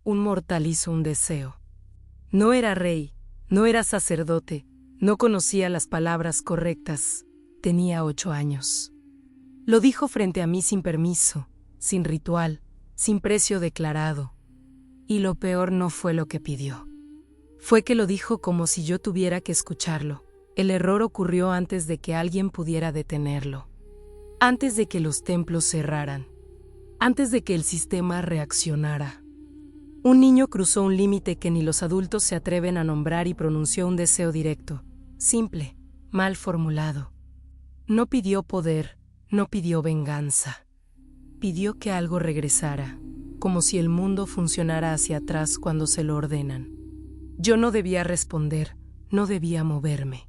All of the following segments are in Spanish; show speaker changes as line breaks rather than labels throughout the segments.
Un mortal hizo un deseo. No era rey, no era sacerdote, no conocía las palabras correctas. Tenía 8 años. Lo dijo frente a mí sin permiso, sin ritual, sin precio declarado. Y lo peor no fue lo que pidió. Fue que lo dijo como si yo tuviera que escucharlo. El error ocurrió antes de que alguien pudiera detenerlo. Antes de que los templos cerraran. Antes de que el sistema reaccionara. Un niño cruzó un límite que ni los adultos se atreven a nombrar y pronunció un deseo directo, simple, mal formulado. No pidió poder, no pidió venganza. Pidió que algo regresara, como si el mundo funcionara hacia atrás cuando se lo ordenan. Yo no debía responder, no debía moverme.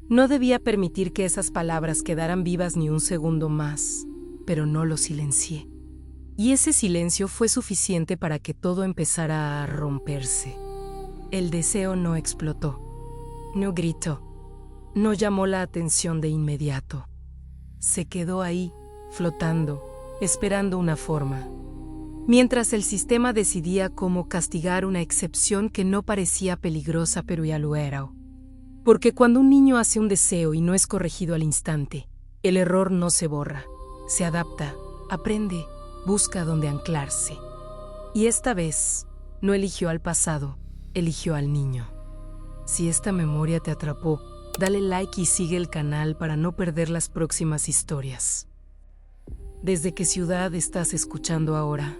No debía permitir que esas palabras quedaran vivas ni un segundo más, pero no lo silencié. Y ese silencio fue suficiente para que todo empezara a romperse. El deseo no explotó, no gritó, no llamó la atención de inmediato. Se quedó ahí, flotando, esperando una forma. Mientras el sistema decidía cómo castigar una excepción que no parecía peligrosa pero ya lo era. Porque cuando un niño hace un deseo y no es corregido al instante, el error no se borra, se adapta, aprende, busca dónde anclarse. Y esta vez, no eligió al pasado, eligió al niño. Si esta memoria te atrapó, dale like y sigue el canal para no perder las próximas historias. ¿Desde qué ciudad estás escuchando ahora?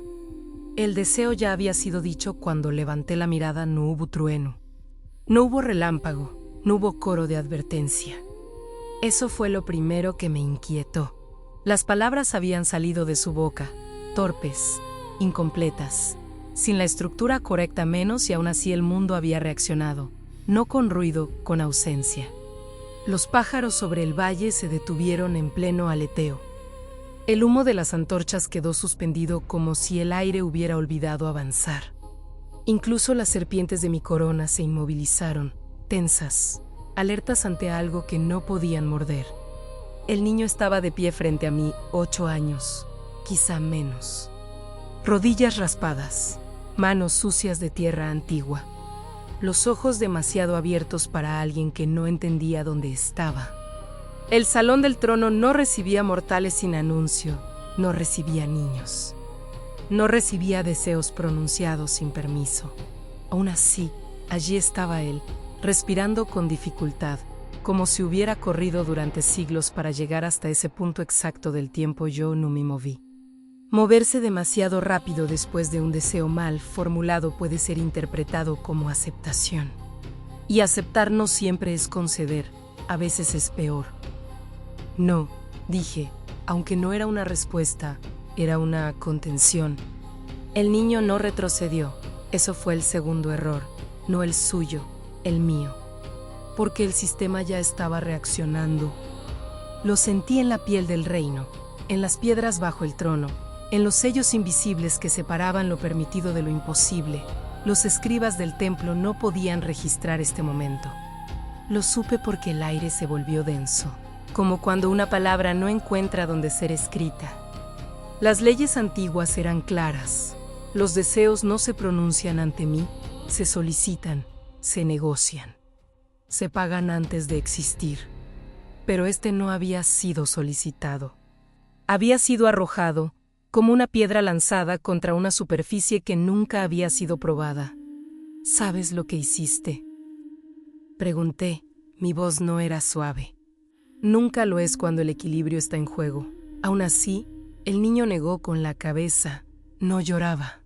El deseo ya había sido dicho cuando levanté la mirada. No hubo trueno. No hubo relámpago, no hubo coro de advertencia. Eso fue lo primero que me inquietó. Las palabras habían salido de su boca, torpes, incompletas, sin la estructura correcta menos y aún así el mundo había reaccionado, no con ruido, con ausencia. Los pájaros sobre el valle se detuvieron en pleno aleteo. El humo de las antorchas quedó suspendido como si el aire hubiera olvidado avanzar. Incluso las serpientes de mi corona se inmovilizaron, tensas, alertas ante algo que no podían morder. El niño estaba de pie frente a mí, 8 años, quizá menos. Rodillas raspadas, manos sucias de tierra antigua, los ojos demasiado abiertos para alguien que no entendía dónde estaba. El salón del trono no recibía mortales sin anuncio, no recibía niños. No recibía deseos pronunciados sin permiso. Aún así, allí estaba él, respirando con dificultad, como si hubiera corrido durante siglos para llegar hasta ese punto exacto del tiempo. Yo no me moví. Moverse demasiado rápido después de un deseo mal formulado puede ser interpretado como aceptación. Y aceptar no siempre es conceder, a veces es peor. No, dije, aunque no era una respuesta, era una contención. El niño no retrocedió. Eso fue el segundo error, no el suyo, el mío. Porque el sistema ya estaba reaccionando. Lo sentí en la piel del reino, en las piedras bajo el trono, en los sellos invisibles que separaban lo permitido de lo imposible. Los escribas del templo no podían registrar este momento. Lo supe porque el aire se volvió denso, como cuando una palabra no encuentra dónde ser escrita. Las leyes antiguas eran claras. Los deseos no se pronuncian ante mí, se solicitan, se negocian. Se pagan antes de existir. Pero este no había sido solicitado. Había sido arrojado, como una piedra lanzada contra una superficie que nunca había sido probada. ¿Sabes lo que hiciste?, pregunté. Mi voz no era suave. Nunca lo es cuando el equilibrio está en juego. Aún así, el niño negó con la cabeza. No lloraba.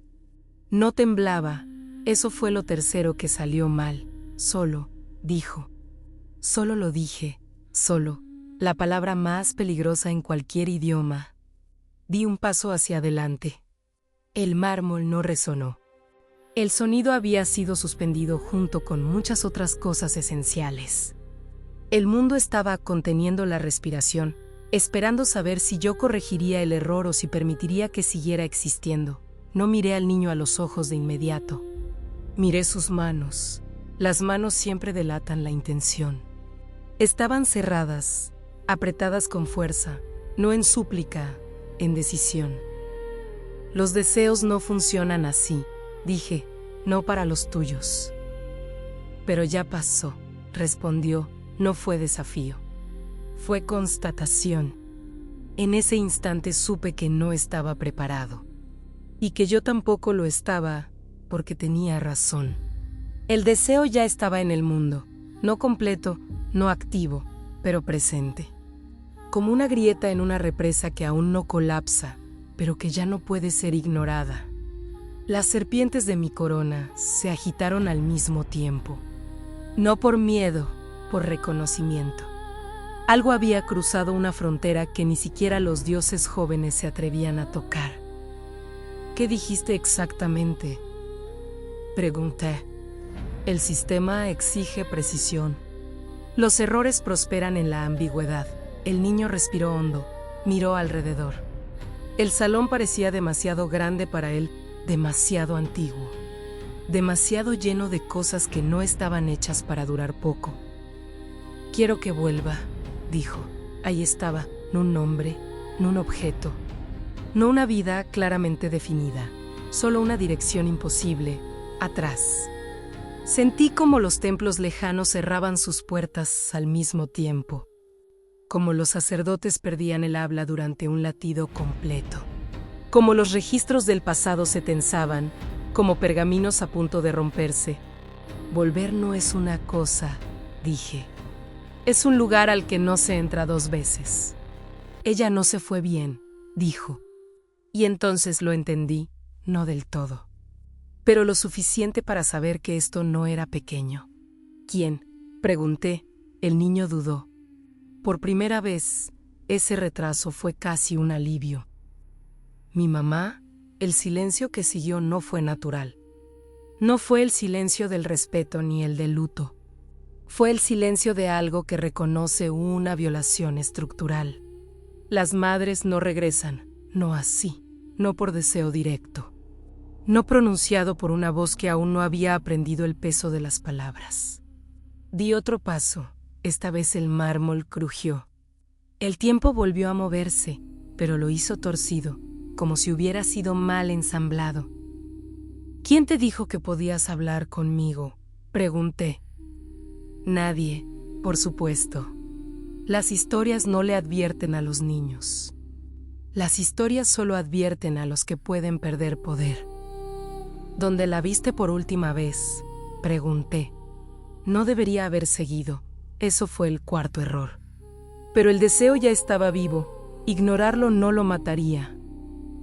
No temblaba. Eso fue lo tercero que salió mal. Solo, dijo. Solo lo dije. Solo. La palabra más peligrosa en cualquier idioma. Di un paso hacia adelante. El mármol no resonó. El sonido había sido suspendido junto con muchas otras cosas esenciales. El mundo estaba conteniendo la respiración, esperando saber si yo corregiría el error o si permitiría que siguiera existiendo. No miré al niño a los ojos de inmediato. Miré sus manos. Las manos siempre delatan la intención. Estaban cerradas, apretadas con fuerza, no en súplica, en decisión. Los deseos no funcionan así, dije, no para los tuyos. Pero ya pasó, respondió, no fue desafío. Fue constatación. En ese instante supe que no estaba preparado. Y que yo tampoco lo estaba, porque tenía razón. El deseo ya estaba en el mundo, no completo, no activo, pero presente. Como una grieta en una represa que aún no colapsa, pero que ya no puede ser ignorada. Las serpientes de mi corona se agitaron al mismo tiempo. No por miedo, por reconocimiento. Algo había cruzado una frontera que ni siquiera los dioses jóvenes se atrevían a tocar. ¿Qué dijiste exactamente?, pregunté. El sistema exige precisión. Los errores prosperan en la ambigüedad. El niño respiró hondo, miró alrededor. El salón parecía demasiado grande para él, demasiado antiguo. Demasiado lleno de cosas que no estaban hechas para durar poco. Quiero que vuelva, dijo. Ahí estaba, no un nombre, no un objeto. No una vida claramente definida, solo una dirección imposible, atrás. Sentí como los templos lejanos cerraban sus puertas al mismo tiempo, como los sacerdotes perdían el habla durante un latido completo, como los registros del pasado se tensaban, como pergaminos a punto de romperse. Volver no es una cosa, dije. Es un lugar al que no se entra dos veces. Ella no se fue bien, dijo. Y entonces lo entendí, no del todo. Pero lo suficiente para saber que esto no era pequeño. ¿Quién?, pregunté. El niño dudó. Por primera vez, ese retraso fue casi un alivio. Mi mamá. El silencio que siguió no fue natural. No fue el silencio del respeto ni el del luto. Fue el silencio de algo que reconoce una violación estructural. Las madres no regresan, no así, no por deseo directo. No pronunciado por una voz que aún no había aprendido el peso de las palabras. Di otro paso, esta vez el mármol crujió. El tiempo volvió a moverse, pero lo hizo torcido, como si hubiera sido mal ensamblado. ¿Quién te dijo que podías hablar conmigo?, pregunté. Nadie, por supuesto. Las historias no le advierten a los niños. Las historias solo advierten a los que pueden perder poder. ¿Dónde la viste por última vez?, pregunté. No debería haber seguido. Eso fue el cuarto error. Pero el deseo ya estaba vivo. Ignorarlo no lo mataría.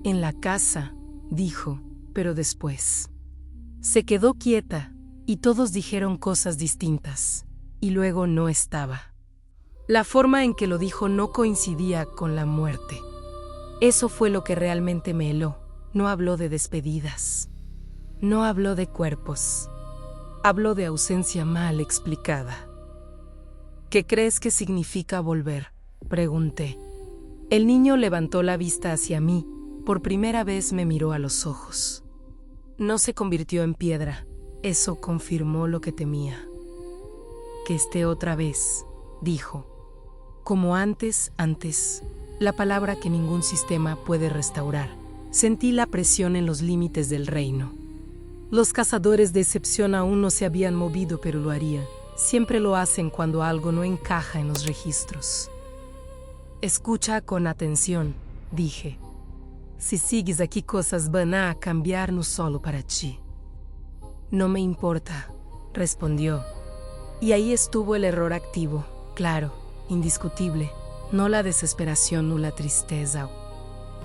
En la casa, dijo, pero después. Se quedó quieta, y todos dijeron cosas distintas. Y luego no estaba. La forma en que lo dijo no coincidía con la muerte. Eso fue lo que realmente me heló. No habló de despedidas. No habló de cuerpos. Habló de ausencia mal explicada. ¿Qué crees que significa volver?, pregunté. El niño levantó la vista hacia mí. Por primera vez me miró a los ojos. No se convirtió en piedra. Eso confirmó lo que temía. Que esté otra vez, dijo. Como antes, la palabra que ningún sistema puede restaurar. Sentí la presión en los límites del reino. Los cazadores de excepción aún no se habían movido, pero lo harían. Siempre lo hacen cuando algo no encaja en los registros. Escucha con atención, dije. Si sigues aquí, cosas van a cambiar no solo para ti. No me importa, respondió. Y ahí estuvo el error activo, claro, indiscutible. No la desesperación o la tristeza.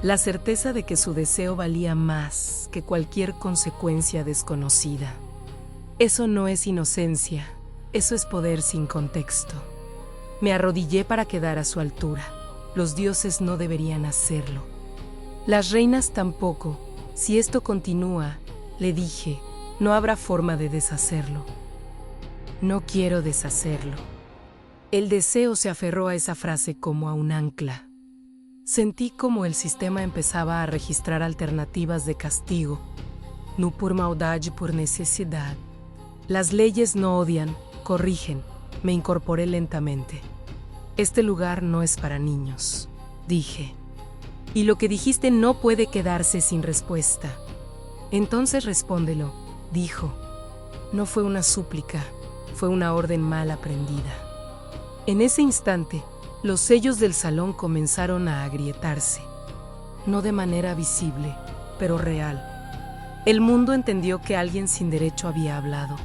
La certeza de que su deseo valía más que cualquier consecuencia desconocida. Eso no es inocencia, eso es poder sin contexto. Me arrodillé para quedar a su altura. Los dioses no deberían hacerlo. Las reinas tampoco. Si esto continúa, le dije, no habrá forma de deshacerlo. No quiero deshacerlo. El deseo se aferró a esa frase como a un ancla. Sentí como el sistema empezaba a registrar alternativas de castigo. No por maldad, por necesidad. Las leyes no odian, corrigen. Me incorporé lentamente. Este lugar no es para niños, dije. Y lo que dijiste no puede quedarse sin respuesta. Entonces respóndelo, dijo. No fue una súplica, fue una orden mal aprendida. En ese instante, los sellos del salón comenzaron a agrietarse. No de manera visible, pero real. El mundo entendió que alguien sin derecho había hablado,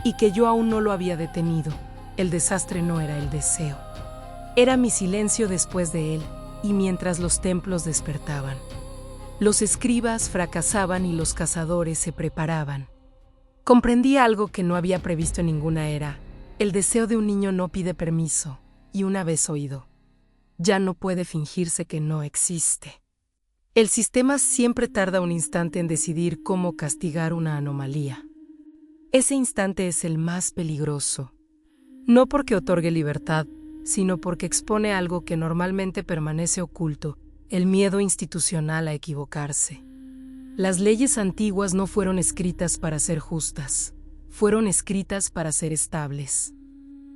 y que yo aún no lo había detenido. El desastre no era el deseo. Era mi silencio después de él, y mientras los templos despertaban. Los escribas fracasaban y los cazadores se preparaban. Comprendí algo que no había previsto en ninguna era. El deseo de un niño no pide permiso, y una vez oído, ya no puede fingirse que no existe. El sistema siempre tarda un instante en decidir cómo castigar una anomalía. Ese instante es el más peligroso, no porque otorgue libertad, sino porque expone algo que normalmente permanece oculto, el miedo institucional a equivocarse. Las leyes antiguas no fueron escritas para ser justas, fueron escritas para ser estables.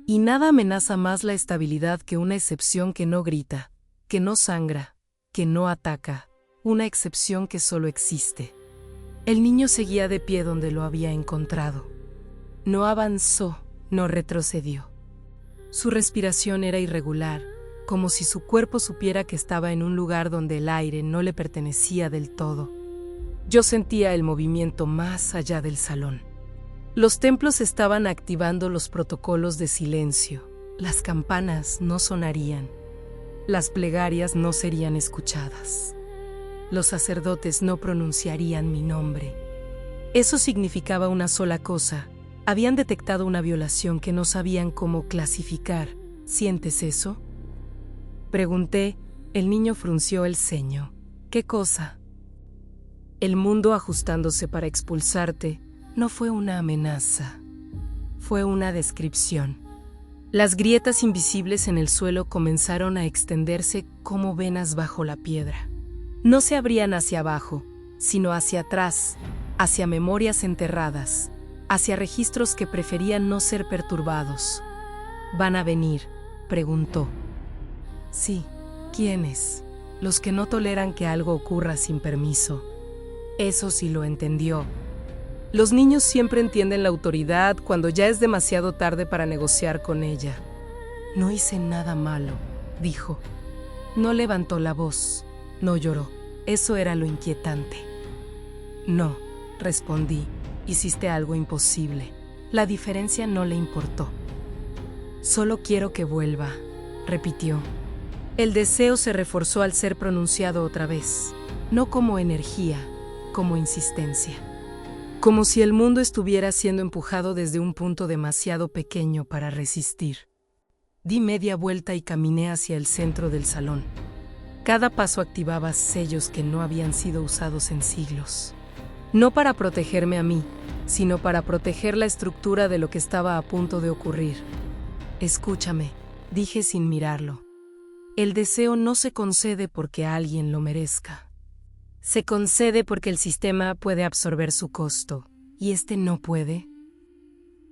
Y nada amenaza más la estabilidad que una excepción que no grita, que no sangra, que no ataca, una excepción que solo existe. El niño seguía de pie donde lo había encontrado. No avanzó, no retrocedió. Su respiración era irregular, como si su cuerpo supiera que estaba en un lugar donde el aire no le pertenecía del todo. Yo sentía el movimiento más allá del salón. Los templos estaban activando los protocolos de silencio. Las campanas no sonarían. Las plegarias no serían escuchadas. Los sacerdotes no pronunciarían mi nombre. Eso significaba una sola cosa. Habían detectado una violación que no sabían cómo clasificar. ¿Sientes eso? Pregunté. El niño frunció el ceño. ¿Qué cosa? El mundo ajustándose para expulsarte no fue una amenaza. Fue una descripción. Las grietas invisibles en el suelo comenzaron a extenderse como venas bajo la piedra. No se abrían hacia abajo, sino hacia atrás, hacia memorias enterradas, hacia registros que preferían no ser perturbados. ¿Van a venir?, preguntó. Sí, ¿quiénes? Los que no toleran que algo ocurra sin permiso. Eso sí lo entendió. Los niños siempre entienden la autoridad cuando ya es demasiado tarde para negociar con ella. No hice nada malo, dijo. No levantó la voz, no lloró. Eso era lo inquietante. No, respondí. Hiciste algo imposible. La diferencia no le importó. Solo quiero que vuelva, repitió. El deseo se reforzó al ser pronunciado otra vez, no como energía, como insistencia. Como si el mundo estuviera siendo empujado desde un punto demasiado pequeño para resistir. Di media vuelta y caminé hacia el centro del salón. Cada paso activaba sellos que no habían sido usados en siglos. No para protegerme a mí, sino para proteger la estructura de lo que estaba a punto de ocurrir. Escúchame, dije sin mirarlo. El deseo no se concede porque alguien lo merezca. Se concede porque el sistema puede absorber su costo, y este no puede.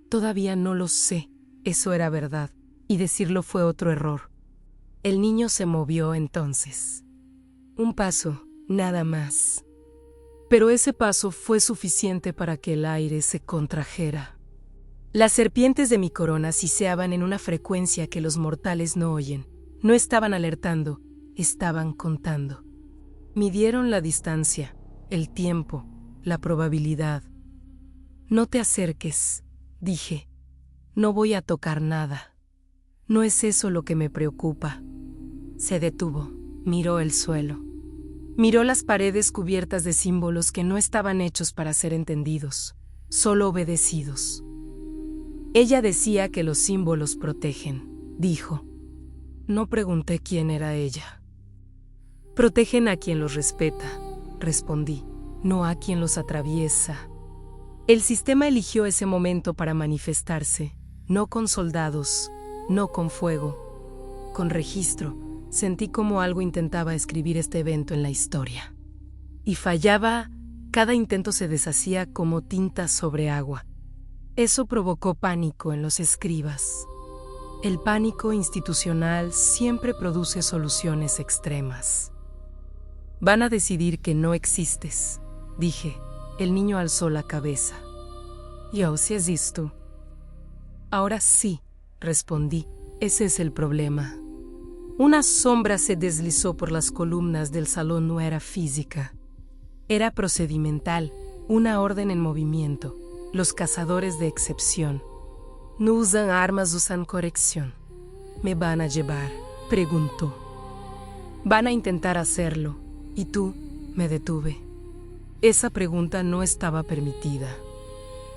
Todavía no lo sé, eso era verdad, y decirlo fue otro error. El niño se movió entonces. Un paso, nada más. Pero ese paso fue suficiente para que el aire se contrajera. Las serpientes de mi corona siseaban en una frecuencia que los mortales no oyen. No estaban alertando, estaban contando. Midieron la distancia, el tiempo, la probabilidad. No te acerques, dije. No voy a tocar nada. No es eso lo que me preocupa. Se detuvo, miró el suelo. Miró las paredes cubiertas de símbolos que no estaban hechos para ser entendidos, solo obedecidos. Ella decía que los símbolos protegen, dijo. No pregunté quién era ella. Protegen a quien los respeta, respondí, no a quien los atraviesa. El sistema eligió ese momento para manifestarse, no con soldados, no con fuego, con registro. Sentí como algo intentaba escribir este evento en la historia. Y fallaba, cada intento se deshacía como tinta sobre agua. Eso provocó pánico en los escribas. El pánico institucional siempre produce soluciones extremas. Van a decidir que no existes, dije. El niño alzó la cabeza. Yo sí existo. Ahora sí, respondí. Ese es el problema. Una sombra se deslizó por las columnas del salón. No era física. Era procedimental, una orden en movimiento. Los cazadores de excepción. No usan armas, usan corrección. ¿Me van a llevar?, preguntó. Van a intentar hacerlo. ¿Y tú? Me detuve. Esa pregunta no estaba permitida.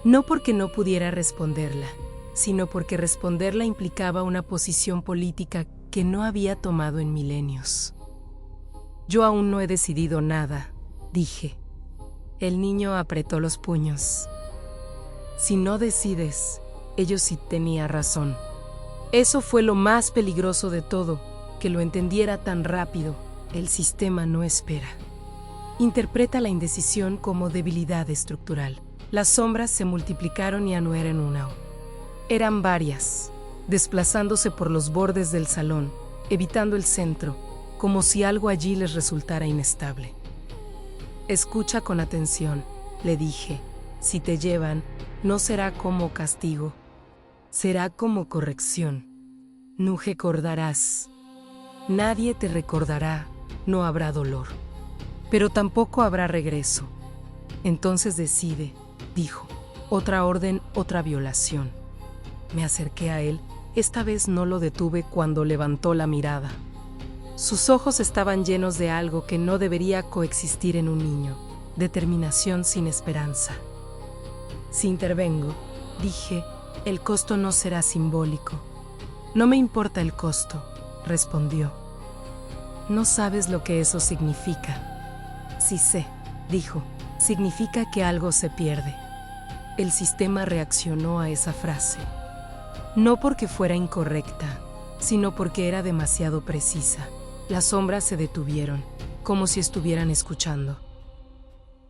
No porque no pudiera responderla, sino porque responderla implicaba una posición política que no había tomado en milenios. Yo aún no he decidido nada, dije. El niño apretó los puños. Si no decides, ellos sí tenía razón. Eso fue lo más peligroso de todo, que lo entendiera tan rápido. El sistema no espera. Interpreta la indecisión como debilidad estructural. Las sombras se multiplicaron y ya no eran una. Eran varias, desplazándose por los bordes del salón, evitando el centro, como si algo allí les resultara inestable. Escucha con atención, le dije. Si te llevan, no será como castigo. Será como corrección. No recordarás. Nadie te recordará, no habrá dolor. Pero tampoco habrá regreso. Entonces decide, dijo. Otra orden, otra violación. Me acerqué a él, esta vez no lo detuve cuando levantó la mirada. Sus ojos estaban llenos de algo que no debería coexistir en un niño, determinación sin esperanza. Si intervengo, dije, el costo no será simbólico. No me importa el costo, respondió. No sabes lo que eso significa. Sí sé, dijo, significa que algo se pierde. El sistema reaccionó a esa frase. No porque fuera incorrecta, sino porque era demasiado precisa. Las sombras se detuvieron, como si estuvieran escuchando.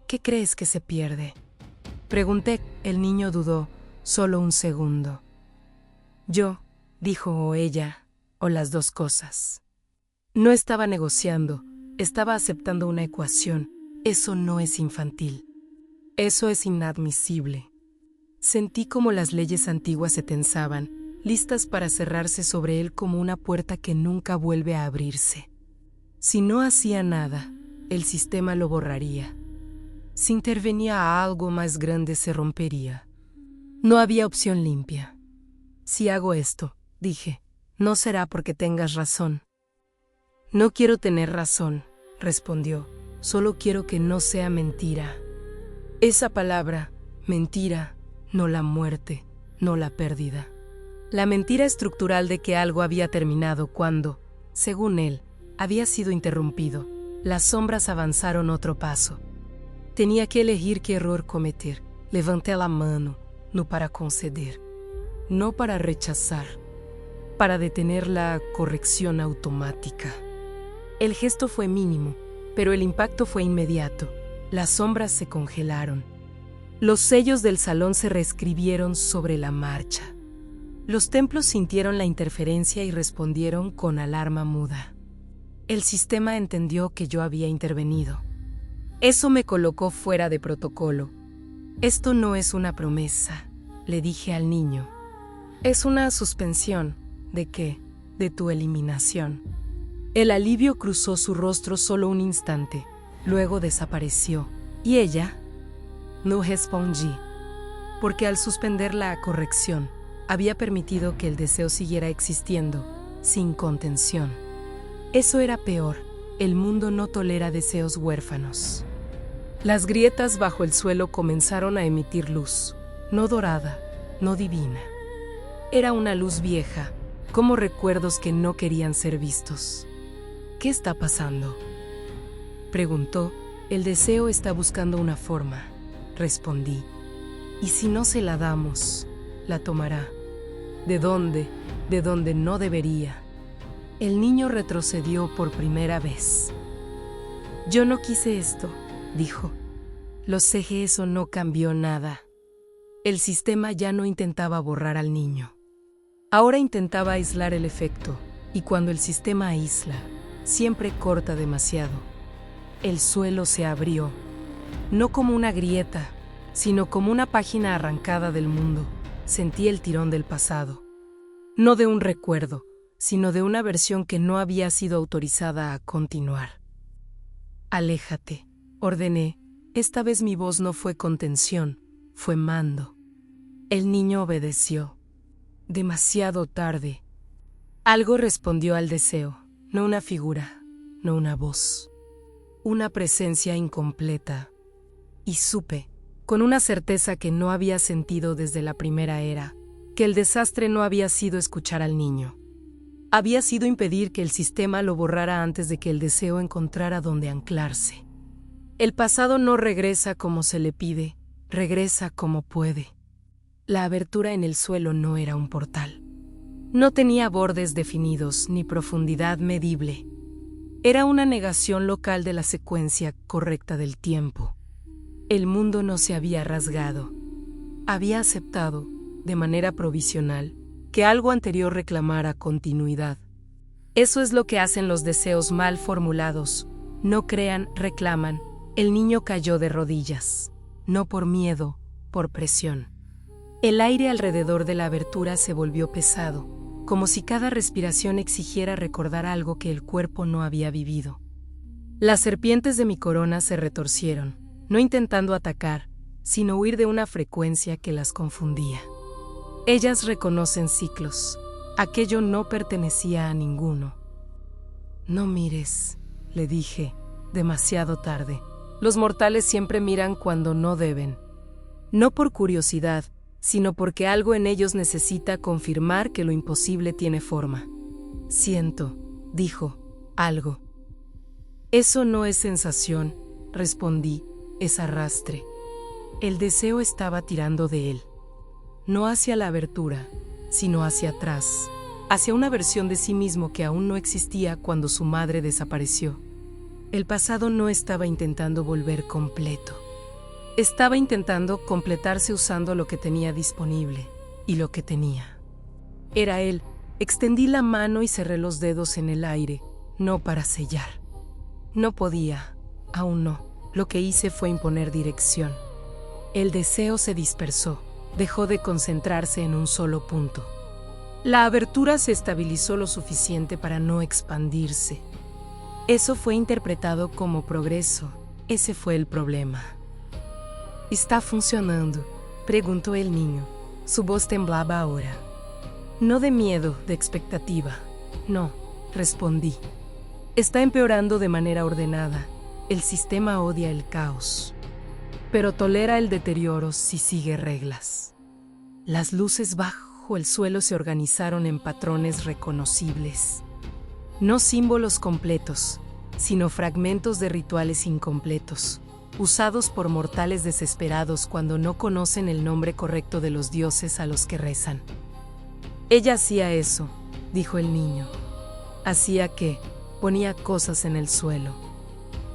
¿Qué crees que se pierde?, pregunté. El niño dudó, solo un segundo. Yo, dijo, o ella, o las dos cosas. No estaba negociando, estaba aceptando una ecuación. Eso no es infantil. Eso es inadmisible. Sentí como las leyes antiguas se tensaban, listas para cerrarse sobre él como una puerta que nunca vuelve a abrirse. Si no hacía nada, el sistema lo borraría. Si intervenía algo más grande, se rompería. No había opción limpia. Si hago esto, dije, no será porque tengas razón. No quiero tener razón, respondió. Solo quiero que no sea mentira. Esa palabra, mentira, no la muerte, no la pérdida. La mentira estructural de que algo había terminado cuando, según él, había sido interrumpido. Las sombras avanzaron otro paso. Tenía que elegir qué error cometer. Levanté la mano, no para conceder, no para rechazar, para detener la corrección automática. El gesto fue mínimo, pero el impacto fue inmediato. Las sombras se congelaron. Los sellos del salón se reescribieron sobre la marcha. Los templos sintieron la interferencia y respondieron con alarma muda. El sistema entendió que yo había intervenido. Eso me colocó fuera de protocolo. Esto no es una promesa, le dije al niño. Es una suspensión. ¿De qué? De tu eliminación. El alivio cruzó su rostro solo un instante, luego desapareció. ¿Y ella? No respondí, porque al suspender la corrección, había permitido que el deseo siguiera existiendo, sin contención. Eso era peor. El mundo no tolera deseos huérfanos. Las grietas bajo el suelo comenzaron a emitir luz, no dorada, no divina. Era una luz vieja, como recuerdos que no querían ser vistos. ¿Qué está pasando?, preguntó. El deseo está buscando una forma, respondí. Y si no se la damos, la tomará. ¿De dónde? De donde no debería. El niño retrocedió por primera vez. Yo no quise esto, dijo. Lo sé, eso no cambió nada. El sistema ya no intentaba borrar al niño. Ahora intentaba aislar el efecto, y cuando el sistema aísla, siempre corta demasiado. El suelo se abrió. no como una grieta, sino como una página arrancada del mundo. Sentí el tirón del pasado. No de un recuerdo, sino de una versión que no había sido autorizada a continuar. Aléjate, ordené. Esta vez mi voz no fue contención, fue mando. El niño obedeció. Demasiado tarde. Algo respondió al deseo, no una figura, no una voz. Una presencia incompleta. Y supe, con una certeza que no había sentido desde la primera era, que el desastre no había sido escuchar al niño. Había sido impedir que el sistema lo borrara antes de que el deseo encontrara dónde anclarse. El pasado no regresa como se le pide, regresa como puede. La abertura en el suelo no era un portal. No tenía bordes definidos ni profundidad medible. Era una negación local de la secuencia correcta del tiempo. El mundo no se había rasgado. Había aceptado, de manera provisional, que algo anterior reclamara continuidad. Eso es lo que hacen los deseos mal formulados. No crean, reclaman. El niño cayó de rodillas. No por miedo, por presión. El aire alrededor de la abertura se volvió pesado, como si cada respiración exigiera recordar algo que el cuerpo no había vivido. Las serpientes de mi corona se retorcieron, no intentando atacar, sino huir de una frecuencia que las confundía. Ellas reconocen ciclos. Aquello no pertenecía a ninguno. No mires, le dije, demasiado tarde. Los mortales siempre miran cuando no deben. No por curiosidad, sino porque algo en ellos necesita confirmar que lo imposible tiene forma. Siento, dijo, algo. Eso no es sensación, respondí, es arrastre. El deseo estaba tirando de él. No hacia la abertura, sino hacia atrás, hacia una versión de sí mismo que aún no existía cuando su madre desapareció. El pasado no estaba intentando volver completo. Estaba intentando completarse usando lo que tenía disponible, y lo que tenía. Era él. Extendí la mano y cerré los dedos en el aire, no para sellar. No podía, aún no. Lo que hice fue imponer dirección. El deseo se dispersó, dejó de concentrarse en un solo punto. La abertura se estabilizó lo suficiente para no expandirse. Eso fue interpretado como progreso. Ese fue el problema. ¿Está funcionando?, preguntó el niño. Su voz temblaba ahora. No de miedo, de expectativa. No, respondí. Está empeorando de manera ordenada. El sistema odia el caos, pero tolera el deterioro si sigue reglas. Las luces bajo el suelo se organizaron en patrones reconocibles. No símbolos completos, sino fragmentos de rituales incompletos, usados por mortales desesperados cuando no conocen el nombre correcto de los dioses a los que rezan. Ella hacía eso, dijo el niño. Hacía que ponía cosas en el suelo.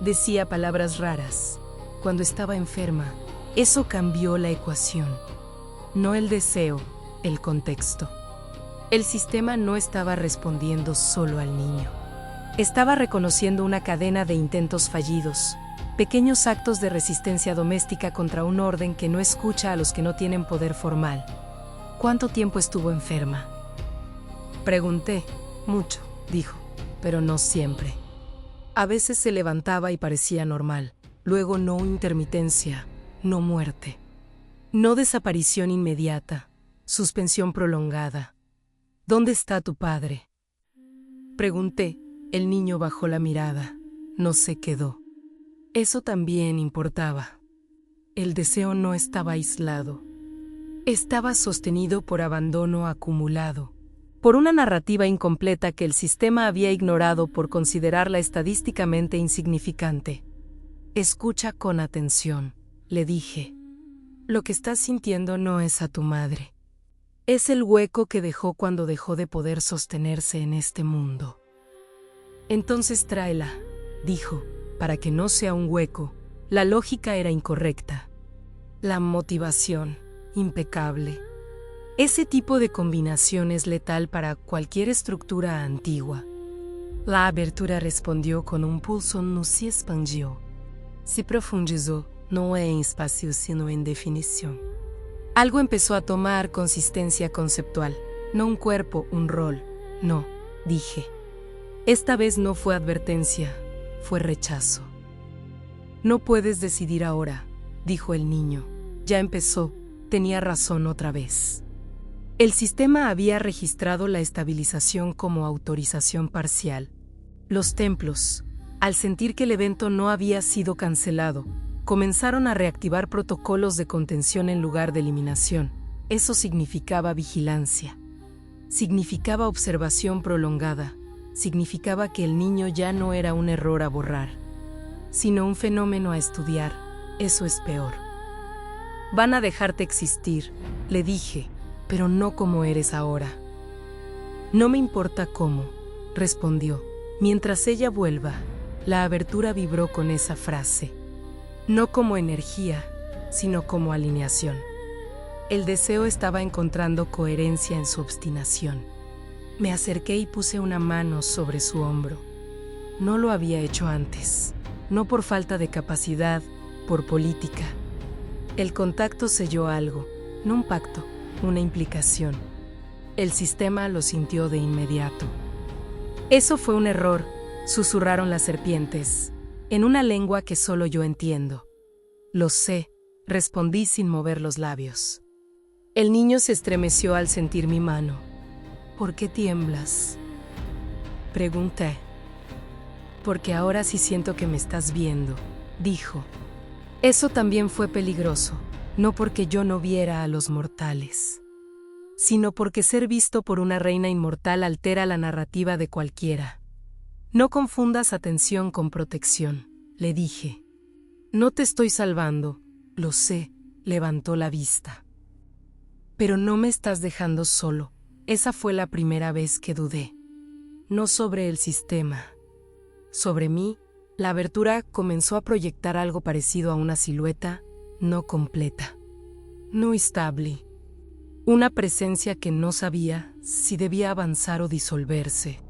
Decía palabras raras. Cuando estaba enferma, eso cambió la ecuación. No el deseo, el contexto. El sistema no estaba respondiendo solo al niño. Estaba reconociendo una cadena de intentos fallidos, pequeños actos de resistencia doméstica contra un orden que no escucha a los que no tienen poder formal. ¿Cuánto tiempo estuvo enferma? Pregunté. Mucho, dijo, pero no siempre. A veces se levantaba y parecía normal, luego no intermitencia, no muerte. No desaparición inmediata, suspensión prolongada. ¿Dónde está tu padre?, pregunté. El niño bajó la mirada, no se quedó. Eso también importaba. El deseo no estaba aislado. Estaba sostenido por abandono acumulado, por una narrativa incompleta que el sistema había ignorado por considerarla estadísticamente insignificante. Escucha con atención, le dije. Lo que estás sintiendo no es a tu madre. Es el hueco que dejó cuando dejó de poder sostenerse en este mundo. Entonces tráela, dijo, para que no sea un hueco. La lógica era incorrecta. La motivación, impecable. Ese tipo de combinación es letal para cualquier estructura antigua. La abertura respondió con un pulso, no se expandió. Se profundizó, no es en espacio sino en definición. Algo empezó a tomar consistencia conceptual, no un cuerpo, un rol. No, dije. Esta vez no fue advertencia, fue rechazo. No puedes decidir ahora, dijo el niño. Ya empezó, tenía razón otra vez. El sistema había registrado la estabilización como autorización parcial. Los templos, al sentir que el evento no había sido cancelado, comenzaron a reactivar protocolos de contención en lugar de eliminación. Eso significaba vigilancia. Significaba observación prolongada. Significaba que el niño ya no era un error a borrar, sino un fenómeno a estudiar. Eso es peor. Van a dejarte existir, le dije, pero no como eres ahora. No me importa cómo, respondió. Mientras ella vuelva, la abertura vibró con esa frase. No como energía, sino como alineación. El deseo estaba encontrando coherencia en su obstinación. Me acerqué y puse una mano sobre su hombro. No lo había hecho antes, no por falta de capacidad, por política. El contacto selló algo, no un pacto, una implicación. El sistema lo sintió de inmediato. Eso fue un error, susurraron las serpientes, en una lengua que solo yo entiendo. Lo sé, respondí sin mover los labios. El niño se estremeció al sentir mi mano. ¿Por qué tiemblas?, pregunté. Porque ahora sí siento que me estás viendo, dijo. Eso también fue peligroso, no porque yo no viera a los mortales, sino porque ser visto por una reina inmortal altera la narrativa de cualquiera. No confundas atención con protección, le dije. No te estoy salvando, lo sé, levantó la vista. Pero no me estás dejando solo. Esa fue la primera vez que dudé. No sobre el sistema. Sobre mí, la abertura comenzó a proyectar algo parecido a una silueta no completa, no estable. Una presencia que no sabía si debía avanzar o disolverse.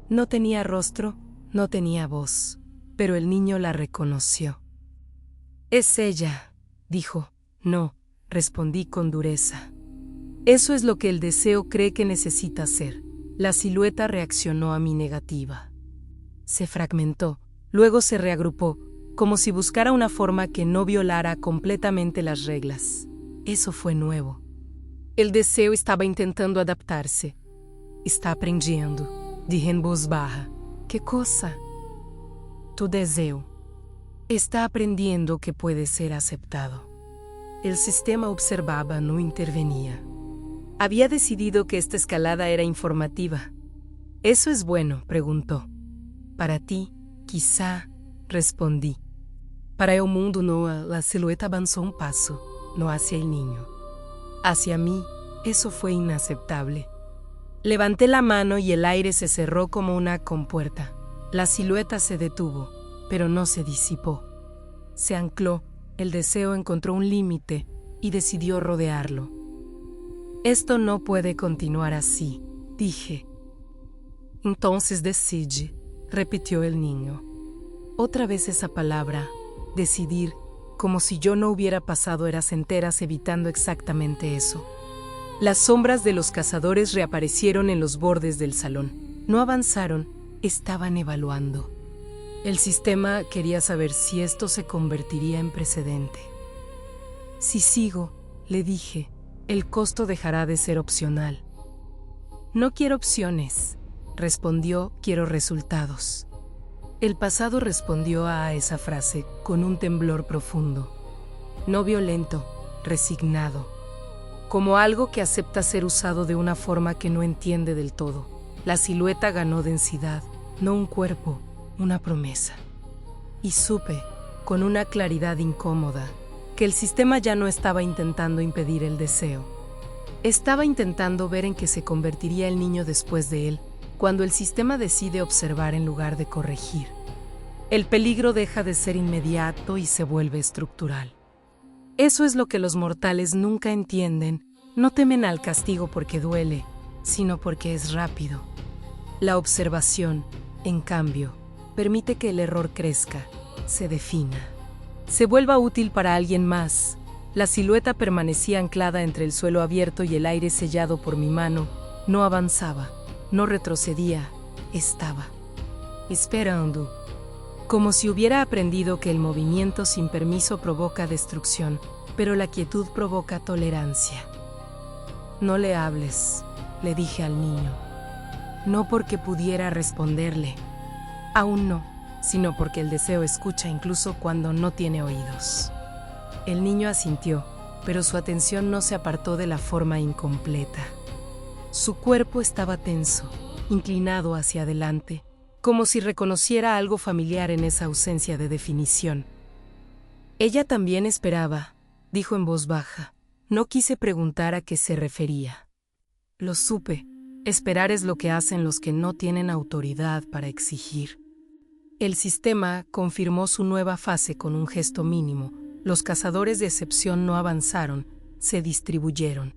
No tenía rostro, no tenía voz, pero el niño la reconoció. Es ella, dijo. No, respondí con dureza. Eso es lo que el deseo cree que necesita hacer. La silueta reaccionó a mi negativa. Se fragmentó, luego se reagrupó, como si buscara una forma que no violara completamente las reglas. Eso fue nuevo. El deseo estaba intentando adaptarse. Está aprendiendo, dije en voz baja. ¿Qué cosa? Tu deseo. Está aprendiendo que puede ser aceptado. El sistema observaba, no intervenía. Había decidido que esta escalada era informativa. ¿Eso es bueno?, preguntó. Para ti, quizá, respondí. Para el mundo no, la silueta avanzó un paso, no hacia el niño. Hacia mí, eso fue inaceptable. Levanté la mano y el aire se cerró como una compuerta. La silueta se detuvo, pero no se disipó. Se ancló, el deseo encontró un límite y decidió rodearlo. Esto no puede continuar así, dije. Entonces decide, repitió el niño. Otra vez esa palabra, decidir, como si yo no hubiera pasado horas enteras evitando exactamente eso. Las sombras de los cazadores reaparecieron en los bordes del salón. No avanzaron, estaban evaluando. El sistema quería saber si esto se convertiría en precedente. Si sigo, le dije, el costo dejará de ser opcional. No quiero opciones, respondió, quiero resultados. El pasado respondió a esa frase con un temblor profundo. No violento, resignado. Como algo que acepta ser usado de una forma que no entiende del todo. La silueta ganó densidad, no un cuerpo, una promesa. Y supe, con una claridad incómoda, que el sistema ya no estaba intentando impedir el deseo. Estaba intentando ver en qué se convertiría el niño después de él, cuando el sistema decide observar en lugar de corregir. El peligro deja de ser inmediato y se vuelve estructural. Eso es lo que los mortales nunca entienden. No temen al castigo porque duele, sino porque es rápido. La observación, en cambio, permite que el error crezca, se defina. se vuelva útil para alguien más. La silueta permanecía anclada entre el suelo abierto y el aire sellado por mi mano. No avanzaba, no retrocedía, estaba esperando. Como si hubiera aprendido que el movimiento sin permiso provoca destrucción, pero la quietud provoca tolerancia. No le hables, le dije al niño. No porque pudiera responderle, aún no, sino porque el deseo escucha incluso cuando no tiene oídos. El niño asintió, pero su atención no se apartó de la forma incompleta. Su cuerpo estaba tenso, inclinado hacia adelante, como si reconociera algo familiar en esa ausencia de definición. Ella también esperaba, dijo en voz baja. No quise preguntar a qué se refería. Lo supe, esperar es lo que hacen los que no tienen autoridad para exigir. El sistema confirmó su nueva fase con un gesto mínimo. Los cazadores de excepción no avanzaron, se distribuyeron.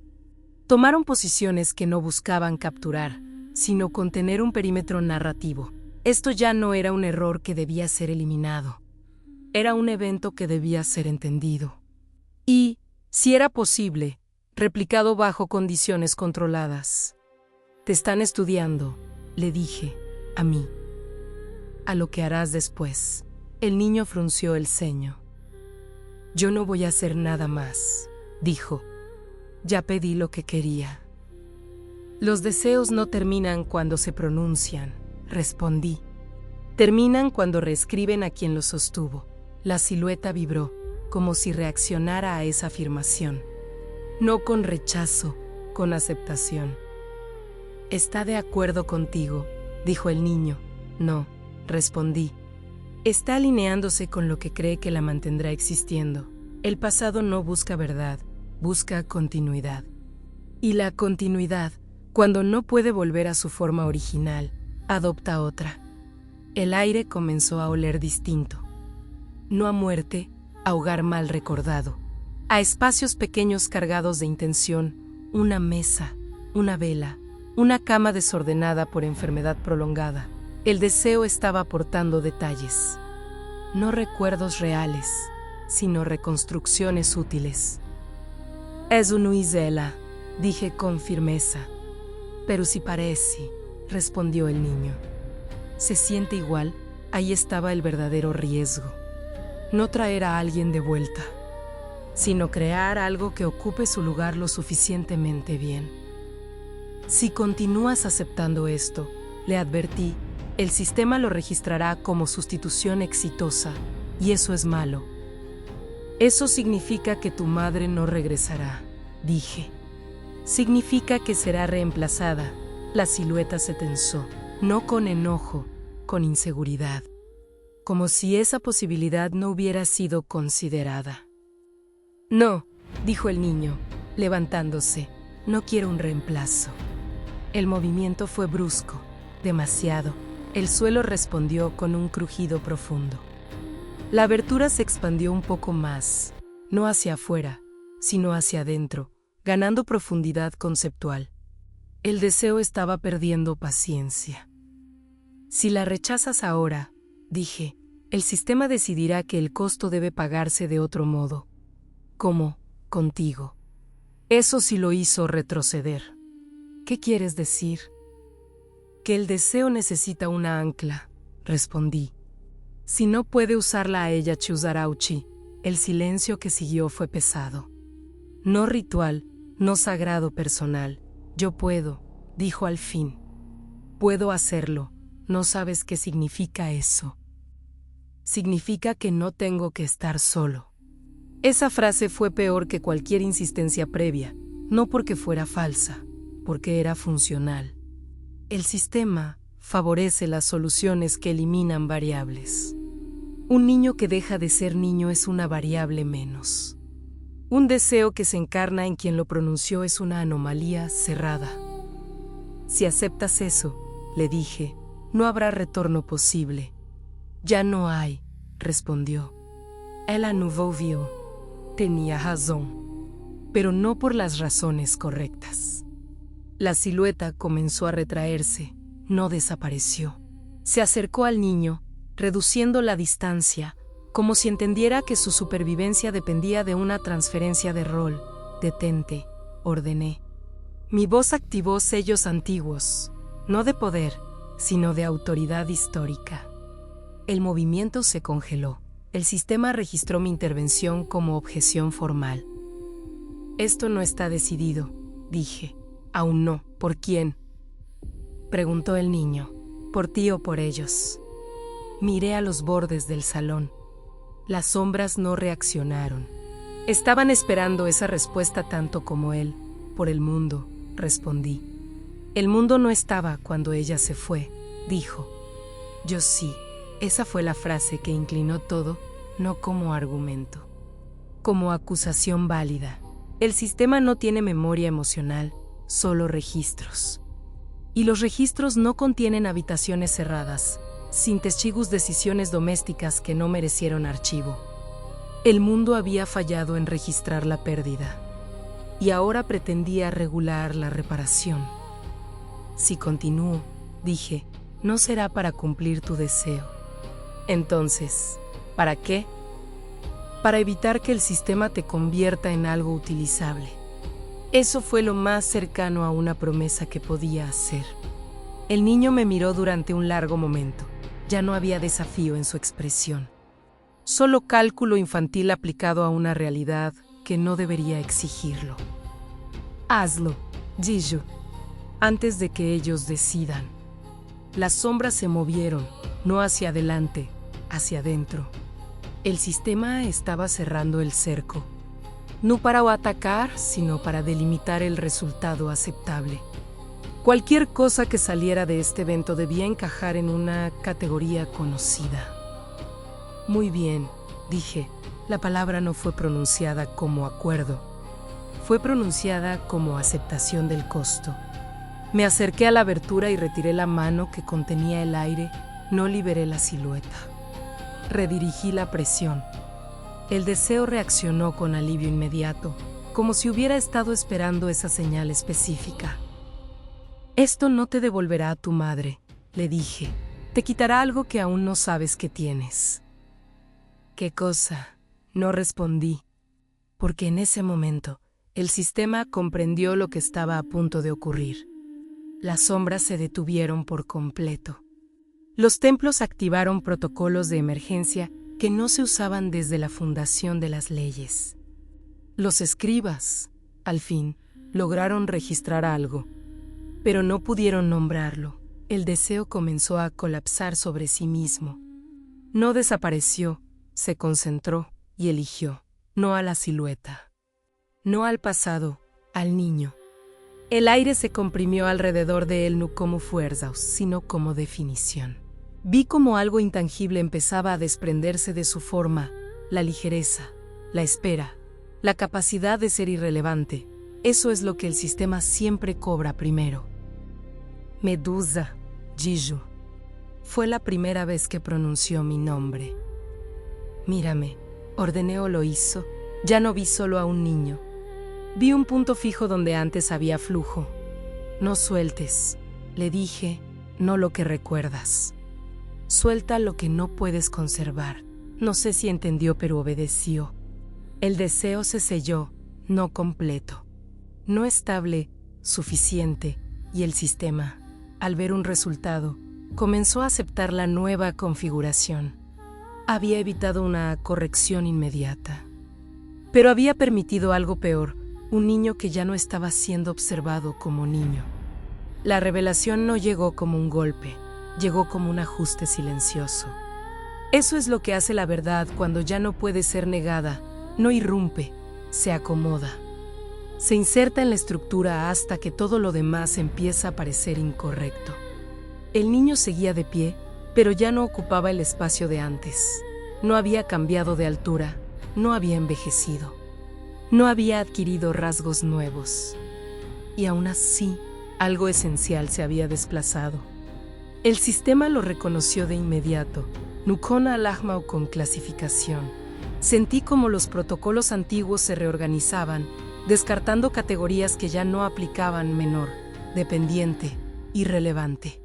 Tomaron posiciones que no buscaban capturar, sino contener un perímetro narrativo. Esto ya no era un error que debía ser eliminado. Era un evento que debía ser entendido. Y, si era posible, replicado bajo condiciones controladas. Te están estudiando, le dije, a mí. A lo que harás después. El niño frunció el ceño. Yo no voy a hacer nada más, dijo. Ya pedí lo que quería. Los deseos no terminan cuando se pronuncian, respondí. Terminan cuando reescriben a quien los sostuvo. La silueta vibró, como si reaccionara a esa afirmación. No con rechazo, con aceptación. Está de acuerdo contigo, dijo el niño. No, respondí. Está alineándose con lo que cree que la mantendrá existiendo. El pasado no busca verdad, busca continuidad. Y la continuidad, cuando no puede volver a su forma original, adopta otra. El aire comenzó a oler distinto. No a muerte, a hogar mal recordado. A espacios pequeños cargados de intención, una mesa, una vela, una cama desordenada por enfermedad prolongada. El deseo estaba aportando detalles. No recuerdos reales, sino reconstrucciones útiles. Es una isela, dije con firmeza. Pero si parece, respondió el niño. Se siente igual, ahí estaba el verdadero riesgo. No traer a alguien de vuelta, sino crear algo que ocupe su lugar lo suficientemente bien. Si continúas aceptando esto, le advertí, el sistema lo registrará como sustitución exitosa, y eso es malo. Eso significa que tu madre no regresará, dije. Significa que será reemplazada. La silueta se tensó, no con enojo, con inseguridad. Como si esa posibilidad no hubiera sido considerada. No, dijo el niño, levantándose, no quiero un reemplazo. El movimiento fue brusco, demasiado. El suelo respondió con un crujido profundo. La abertura se expandió un poco más, no hacia afuera, sino hacia adentro, ganando profundidad conceptual. El deseo estaba perdiendo paciencia. Si la rechazas ahora, dije, el sistema decidirá que el costo debe pagarse de otro modo. ¿Cómo? Contigo. Eso sí lo hizo retroceder. ¿Qué quieres decir? Que el deseo necesita una ancla, respondí. Si no puede usarla a ella Chuzarauchi, el silencio que siguió fue pesado. No ritual, no sagrado personal. Yo puedo, dijo al fin. Puedo hacerlo. No sabes qué significa eso. Significa que no tengo que estar solo. Esa frase fue peor que cualquier insistencia previa, no porque fuera falsa, porque era funcional. El sistema favorece las soluciones que eliminan variables. Un niño que deja de ser niño es una variable menos. Un deseo que se encarna en quien lo pronunció es una anomalía cerrada. Si aceptas eso, le dije, no habrá retorno posible. Ya no hay, respondió. Elle a nouveau viu. Tenía razón, pero no por las razones correctas. La silueta comenzó a retraerse, no desapareció. Se acercó al niño, reduciendo la distancia, como si entendiera que su supervivencia dependía de una transferencia de rol. Detente, ordené. Mi voz activó sellos antiguos, no de poder, sino de autoridad histórica. El movimiento se congeló. El sistema registró mi intervención como objeción formal. Esto no está decidido, dije. Aún no. ¿Por quién?, preguntó el niño. ¿Por ti o por ellos? Miré a los bordes del salón. Las sombras no reaccionaron. Estaban esperando esa respuesta tanto como él. Por el mundo, respondí. El mundo no estaba cuando ella se fue, dijo. Yo sí. Esa fue la frase que inclinó todo, no como argumento. Como acusación válida. El sistema no tiene memoria emocional, solo registros. Y los registros no contienen habitaciones cerradas, sin testigos, decisiones domésticas que no merecieron archivo. El mundo había fallado en registrar la pérdida, y ahora pretendía regular la reparación. Si continúo, dije, no será para cumplir tu deseo. Entonces, ¿para qué? Para evitar que el sistema te convierta en algo utilizable. Eso fue lo más cercano a una promesa que podía hacer. El niño me miró durante un largo momento. Ya no había desafío en su expresión. Solo cálculo infantil aplicado a una realidad que no debería exigirlo. Hazlo, Jiju, antes de que ellos decidan. Las sombras se movieron, no hacia adelante, hacia adentro. El sistema estaba cerrando el cerco. No para atacar, sino para delimitar el resultado aceptable. Cualquier cosa que saliera de este evento debía encajar en una categoría conocida. Muy bien, dije. La palabra no fue pronunciada como acuerdo. Fue pronunciada como aceptación del costo. Me acerqué a la abertura y retiré la mano que contenía el aire. No liberé la silueta. Redirigí la presión. El deseo reaccionó con alivio inmediato, como si hubiera estado esperando esa señal específica. Esto no te devolverá a tu madre, le dije. Te quitará algo que aún no sabes que tienes. ¿Qué cosa? No respondí, porque en ese momento el sistema comprendió lo que estaba a punto de ocurrir. Las sombras se detuvieron por completo. Los templos activaron protocolos de emergencia que no se usaban desde la fundación de las leyes. Los escribas, al fin, lograron registrar algo, pero no pudieron nombrarlo. El deseo comenzó a colapsar sobre sí mismo. No desapareció, se concentró y eligió, no a la silueta, no al pasado, al niño. El aire se comprimió alrededor de él no como fuerza, sino como definición. Vi como algo intangible empezaba a desprenderse de su forma, la ligereza, la espera, la capacidad de ser irrelevante. Eso es lo que el sistema siempre cobra primero. Medusa, Jiju. Fue la primera vez que pronunció mi nombre. Mírame, ordené o lo hizo. Ya no vi solo a un niño. Vi un punto fijo donde antes había flujo. No sueltes, le dije, no lo que recuerdas. Suelta lo que no puedes conservar. No sé si entendió, pero obedeció. El deseo se selló, no completo, no estable, suficiente, y el sistema, al ver un resultado, comenzó a aceptar la nueva configuración. Había evitado una corrección inmediata, pero había permitido algo peor, un niño que ya no estaba siendo observado como niño. La revelación no llegó como un golpe, llegó como un ajuste silencioso. Eso es lo que hace la verdad cuando ya no puede ser negada, no irrumpe, se acomoda. Se inserta en la estructura hasta que todo lo demás empieza a parecer incorrecto. El niño seguía de pie, pero ya no ocupaba el espacio de antes. No había cambiado de altura, no había envejecido. No había adquirido rasgos nuevos. Y aún así, algo esencial se había desplazado. El sistema lo reconoció de inmediato, Nukona Alahmau con clasificación. Sentí como los protocolos antiguos se reorganizaban, descartando categorías que ya no aplicaban: menor, dependiente, irrelevante.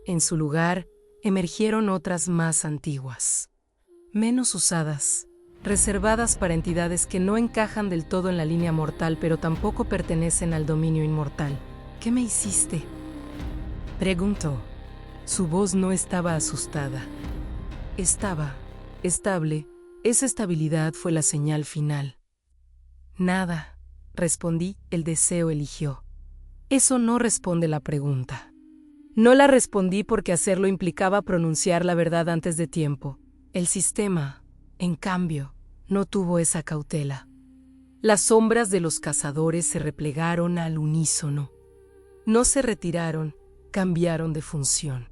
En su lugar, emergieron otras más antiguas. menos usadas, reservadas para entidades que no encajan del todo en la línea mortal, pero tampoco pertenecen al dominio inmortal. ¿Qué me hiciste?, preguntó. Su voz no estaba asustada. Estaba estable. Esa estabilidad fue la señal final. Nada, respondí, el deseo eligió. Eso no responde la pregunta. No la respondí porque hacerlo implicaba pronunciar la verdad antes de tiempo. El sistema, en cambio, no tuvo esa cautela. Las sombras de los cazadores se replegaron al unísono. No se retiraron, cambiaron de función.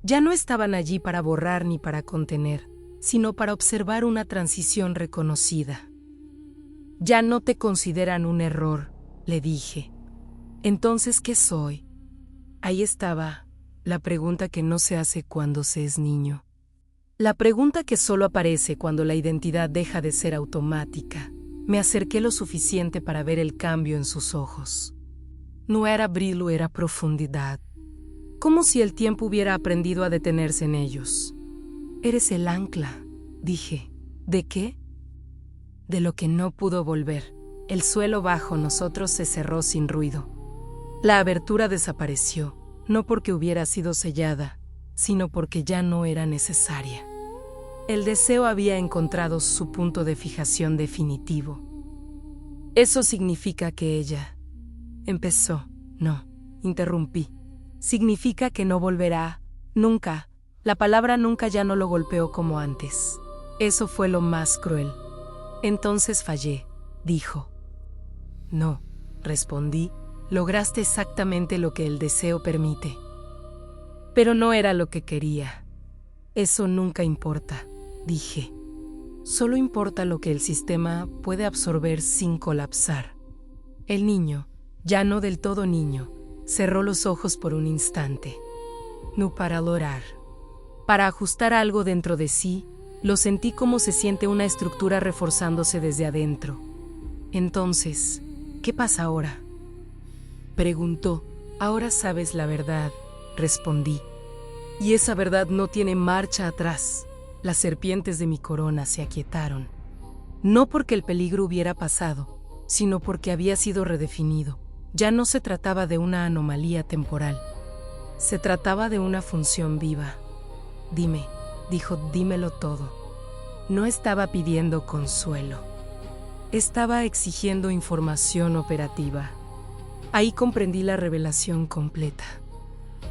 Ya no estaban allí para borrar ni para contener, sino para observar una transición reconocida. Ya no te consideran un error, le dije. Entonces, ¿qué soy? Ahí estaba, la pregunta que no se hace cuando se es niño. La pregunta que solo aparece cuando la identidad deja de ser automática. Me acerqué lo suficiente para ver el cambio en sus ojos. No era brillo, era profundidad. Como si el tiempo hubiera aprendido a detenerse en ellos. Eres el ancla, dije. ¿De qué? De lo que no pudo volver. El suelo bajo nosotros se cerró sin ruido. La abertura desapareció, no porque hubiera sido sellada, sino porque ya no era necesaria. El deseo había encontrado su punto de fijación definitivo. Eso significa que ella empezó. No, interrumpí. Significa que no volverá, nunca. La palabra nunca ya no lo golpeó como antes. Eso fue lo más cruel. Entonces fallé, dijo. No, respondí, lograste exactamente lo que el deseo permite. Pero no era lo que quería. Eso nunca importa, dije. Solo importa lo que el sistema puede absorber sin colapsar. El niño, ya no del todo niño, cerró los ojos por un instante. No para orar. Para ajustar algo dentro de sí, lo sentí como se siente una estructura reforzándose desde adentro. Entonces, ¿qué pasa ahora?, preguntó. Ahora sabes la verdad, respondí. Y esa verdad no tiene marcha atrás. Las serpientes de mi corona se aquietaron. No porque el peligro hubiera pasado, sino porque había sido redefinido. Ya no se trataba de una anomalía temporal. Se trataba de una función viva. Dime, dijo, dímelo todo. No estaba pidiendo consuelo. Estaba exigiendo información operativa. Ahí comprendí la revelación completa.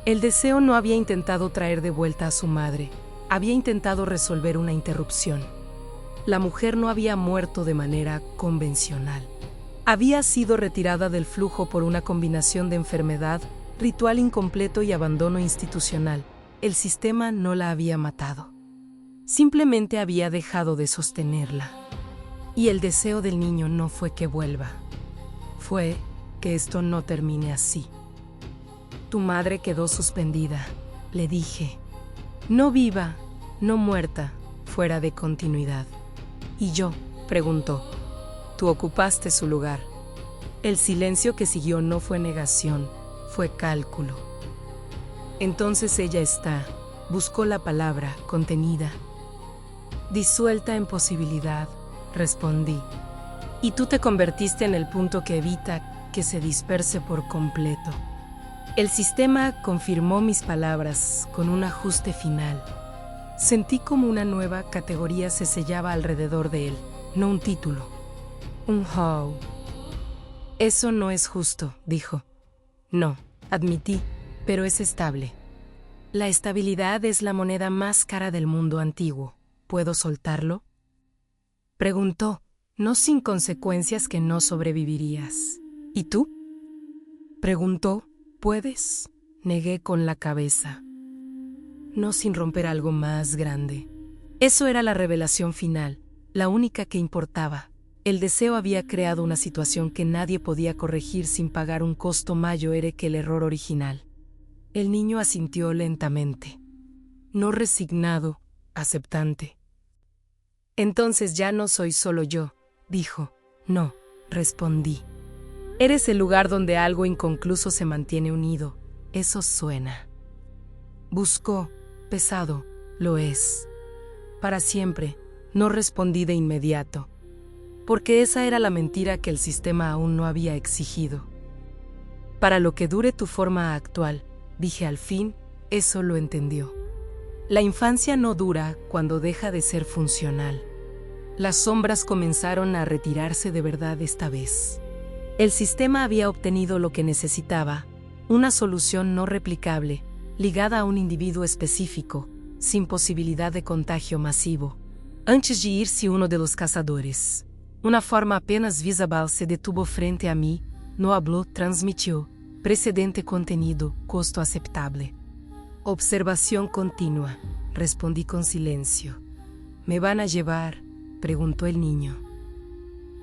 El deseo no había intentado traer de vuelta a su madre. Había intentado resolver una interrupción. La mujer no había muerto de manera convencional. Había sido retirada del flujo por una combinación de enfermedad, ritual incompleto y abandono institucional. El sistema no la había matado. Simplemente había dejado de sostenerla. Y el deseo del niño no fue que vuelva. Fue que esto no termine así. Tu madre quedó suspendida, le dije. No viva, no muerta, fuera de continuidad. ¿Y yo?, preguntó. Tú ocupaste su lugar. El silencio que siguió no fue negación, fue cálculo. Entonces ella está, buscó la palabra, contenida. Disuelta en posibilidad, respondí. Y tú te convertiste en el punto que evita que se disperse por completo. El sistema confirmó mis palabras con un ajuste final. Sentí como una nueva categoría se sellaba alrededor de él, no un título. Un how. Eso no es justo, dijo. No, admití, pero es estable. La estabilidad es la moneda más cara del mundo antiguo. ¿Puedo soltarlo?, preguntó, no sin consecuencias que no sobrevivirías. ¿Y tú?, preguntó. ¿Puedes?, negué con la cabeza. No sin romper algo más grande. Eso era la revelación final, la única que importaba. El deseo había creado una situación que nadie podía corregir sin pagar un costo mayor que el error original. El niño asintió lentamente. No resignado, aceptante. Entonces ya no soy solo yo, dijo. No, respondí. Eres el lugar donde algo inconcluso se mantiene unido. Eso suena. Buscó, pesado, lo es. Para siempre, no respondí de inmediato, porque esa era la mentira que el sistema aún no había exigido. Para lo que dure tu forma actual, dije al fin, eso lo entendió. La infancia no dura cuando deja de ser funcional. Las sombras comenzaron a retirarse de verdad esta vez. El sistema había obtenido lo que necesitaba, una solución no replicable, ligada a un individuo específico, sin posibilidad de contagio masivo. Antes de irse uno de los cazadores, una forma apenas visible se detuvo frente a mí, no habló, transmitió, precedente contenido, costo aceptable. Observación continua, respondí con silencio. ¿Me van a llevar?, preguntó el niño.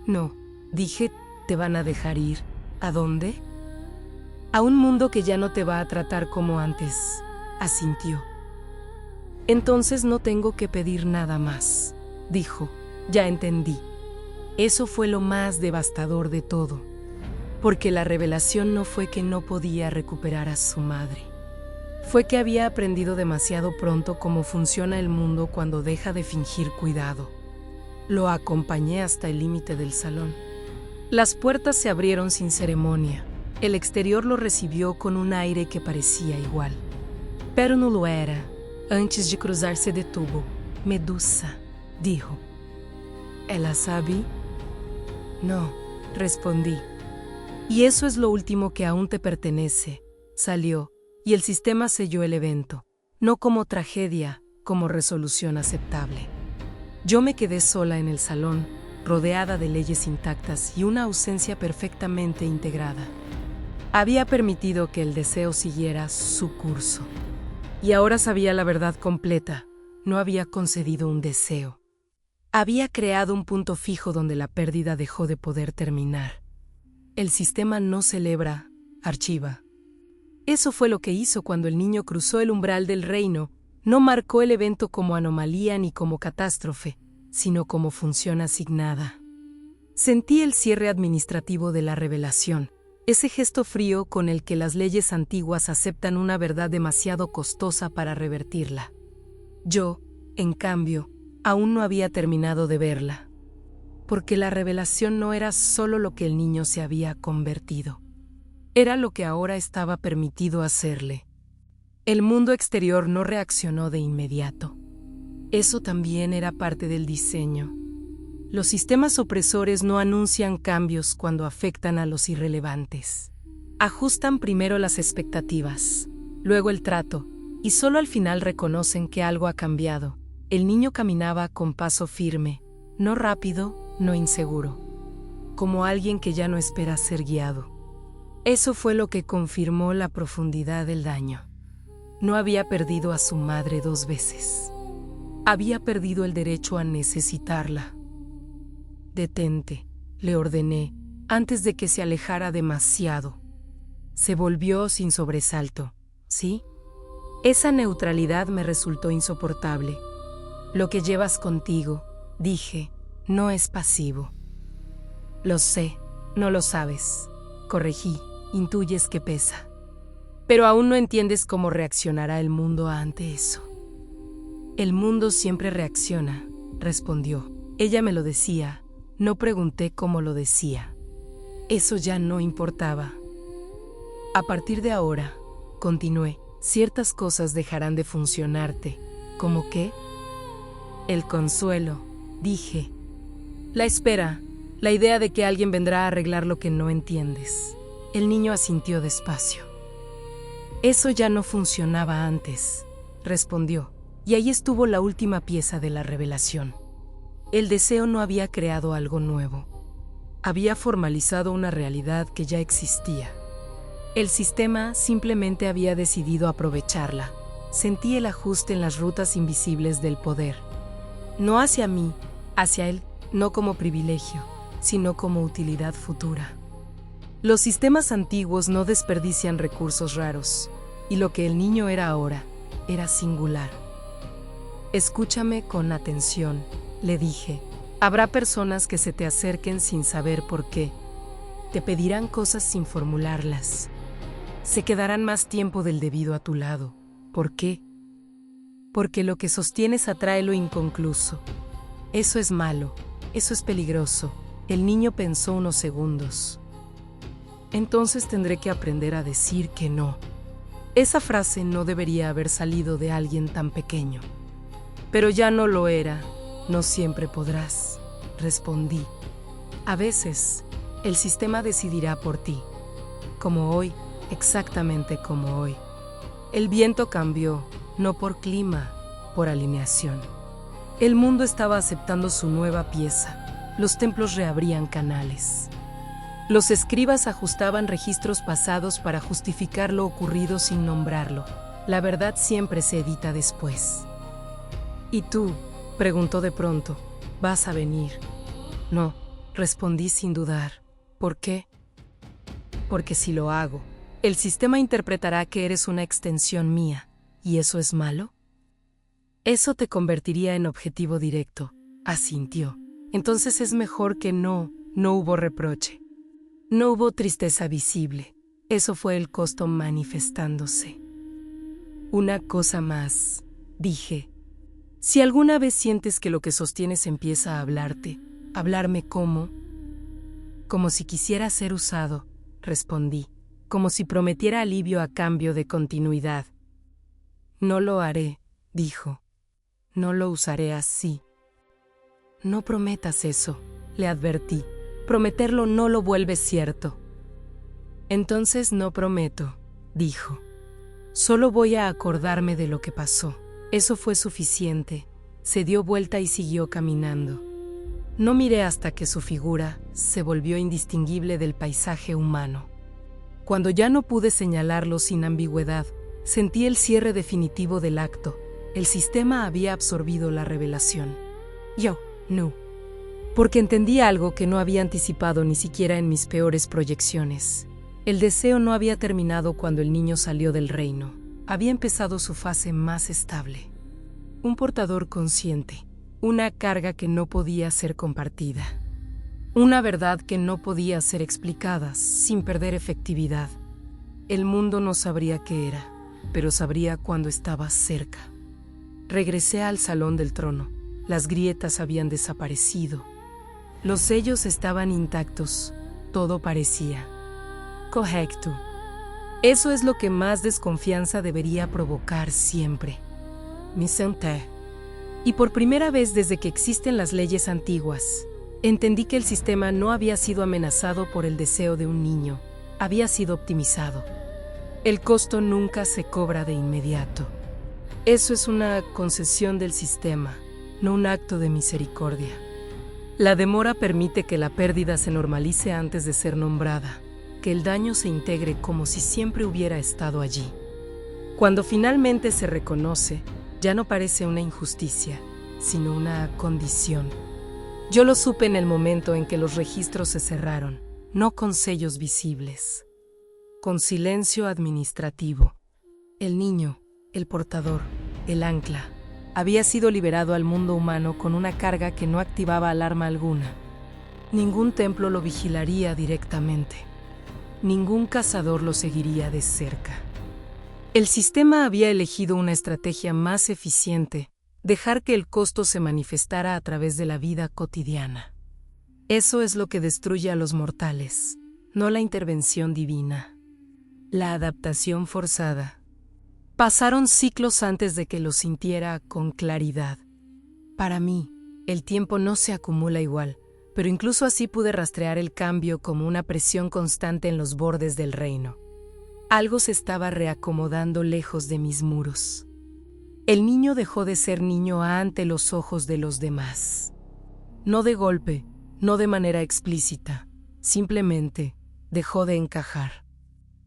No, dije, te van a dejar ir. ¿A dónde? A un mundo que ya no te va a tratar como antes, asintió. Entonces no tengo que pedir nada más, dijo. Ya entendí. Eso fue lo más devastador de todo, porque la revelación no fue que no podía recuperar a su madre. Fue que había aprendido demasiado pronto cómo funciona el mundo cuando deja de fingir cuidado. Lo acompañé hasta el límite del salón. Las puertas se abrieron sin ceremonia. El exterior lo recibió con un aire que parecía igual. Pero no lo era. Antes de cruzar se detuvo. Medusa, dijo. ¿Ella sabe? No, respondí. Y eso es lo último que aún te pertenece. Salió, y el sistema selló el evento, no como tragedia, como resolución aceptable. Yo me quedé sola en el salón, rodeada de leyes intactas y una ausencia perfectamente integrada. Había permitido que el deseo siguiera su curso. Y ahora sabía la verdad completa. No había concedido un deseo. Había creado un punto fijo donde la pérdida dejó de poder terminar. El sistema no celebra, archiva. Eso fue lo que hizo cuando el niño cruzó el umbral del reino. No marcó el evento como anomalía ni como catástrofe, sino como función asignada. Sentí el cierre administrativo de la revelación, ese gesto frío con el que las leyes antiguas aceptan una verdad demasiado costosa para revertirla. Yo, en cambio, aún no había terminado de verla, porque la revelación no era solo lo que el niño se había convertido, era lo que ahora estaba permitido hacerle. El mundo exterior no reaccionó de inmediato. Eso también era parte del diseño. Los sistemas opresores no anuncian cambios cuando afectan a los irrelevantes. Ajustan primero las expectativas, luego el trato, y solo al final reconocen que algo ha cambiado. El niño caminaba con paso firme, no rápido, no inseguro, como alguien que ya no espera ser guiado. Eso fue lo que confirmó la profundidad del daño. No había perdido a su madre 2 veces. Había perdido el derecho a necesitarla. Detente, le ordené, antes de que se alejara demasiado. Se volvió sin sobresalto, ¿sí? Esa neutralidad me resultó insoportable. Lo que llevas contigo, dije, no es pasivo. Lo sé, no lo sabes. Corregí, intuyes que pesa. Pero aún no entiendes cómo reaccionará el mundo ante eso. El mundo siempre reacciona, respondió. Ella me lo decía, no pregunté cómo lo decía. Eso ya no importaba. A partir de ahora, continué, ciertas cosas dejarán de funcionarte. ¿Cómo qué? El consuelo, dije. La espera, la idea de que alguien vendrá a arreglar lo que no entiendes. El niño asintió despacio. Eso ya no funcionaba antes, respondió, y ahí estuvo la última pieza de la revelación. El deseo no había creado algo nuevo. Había formalizado una realidad que ya existía. El sistema simplemente había decidido aprovecharla. Sentí el ajuste en las rutas invisibles del poder. No hacia mí, hacia él, no como privilegio, sino como utilidad futura. Los sistemas antiguos no desperdician recursos raros, y lo que el niño era ahora, era singular. Escúchame con atención, le dije. Habrá personas que se te acerquen sin saber por qué. Te pedirán cosas sin formularlas. Se quedarán más tiempo del debido a tu lado. ¿Por qué? Porque lo que sostienes atrae lo inconcluso. Eso es malo, eso es peligroso. El niño pensó unos segundos. Entonces tendré que aprender a decir que no. Esa frase no debería haber salido de alguien tan pequeño. Pero ya no lo era. No siempre podrás, respondí. A veces, el sistema decidirá por ti. Como hoy, exactamente como hoy. El viento cambió, no por clima, por alineación. El mundo estaba aceptando su nueva pieza. Los templos reabrían canales. Los escribas ajustaban registros pasados para justificar lo ocurrido sin nombrarlo. La verdad siempre se edita después. ¿Y tú? Preguntó de pronto. ¿Vas a venir? No, respondí sin dudar. ¿Por qué? Porque si lo hago, el sistema interpretará que eres una extensión mía. ¿Y eso es malo? Eso te convertiría en objetivo directo, asintió. Entonces es mejor que no hubo reproche. No hubo tristeza visible. Eso fue el costo manifestándose. Una cosa más, dije. Si alguna vez sientes que lo que sostienes empieza a hablarte, hablarme como si quisiera ser usado, respondí, como si prometiera alivio a cambio de continuidad. No lo haré, dijo. No lo usaré así. No prometas eso, le advertí. Prometerlo no lo vuelve cierto. Entonces no prometo, dijo. Solo voy a acordarme de lo que pasó. Eso fue suficiente. Se dio vuelta y siguió caminando. No miré hasta que su figura se volvió indistinguible del paisaje humano. Cuando ya no pude señalarlo sin ambigüedad, sentí el cierre definitivo del acto. El sistema había absorbido la revelación. Yo, no. Porque entendí algo que no había anticipado ni siquiera en mis peores proyecciones. El deseo no había terminado cuando el niño salió del reino. Había empezado su fase más estable. Un portador consciente, una carga que no podía ser compartida. Una verdad que no podía ser explicada sin perder efectividad. El mundo no sabría qué era, pero sabría cuando estaba cerca. Regresé al salón del trono. Las grietas habían desaparecido. Los sellos estaban intactos. Todo parecía correcto. Eso es lo que más desconfianza debería provocar siempre. Me senté. Y por primera vez desde que existen las leyes antiguas, entendí que el sistema no había sido amenazado por el deseo de un niño, había sido optimizado. El costo nunca se cobra de inmediato. Eso es una concesión del sistema, no un acto de misericordia. La demora permite que la pérdida se normalice antes de ser nombrada, que el daño se integre como si siempre hubiera estado allí. Cuando finalmente se reconoce, ya no parece una injusticia, sino una condición. Yo lo supe en el momento en que los registros se cerraron, no con sellos visibles, con silencio administrativo. El niño, el portador, el ancla, había sido liberado al mundo humano con una carga que no activaba alarma alguna. Ningún templo lo vigilaría directamente. Ningún cazador lo seguiría de cerca. El sistema había elegido una estrategia más eficiente, dejar que el costo se manifestara a través de la vida cotidiana. Eso es lo que destruye a los mortales, no la intervención divina. La adaptación forzada. Pasaron ciclos antes de que lo sintiera con claridad. Para mí, el tiempo no se acumula igual, pero incluso así pude rastrear el cambio como una presión constante en los bordes del reino. Algo se estaba reacomodando lejos de mis muros. El niño dejó de ser niño ante los ojos de los demás. No de golpe, no de manera explícita, simplemente dejó de encajar.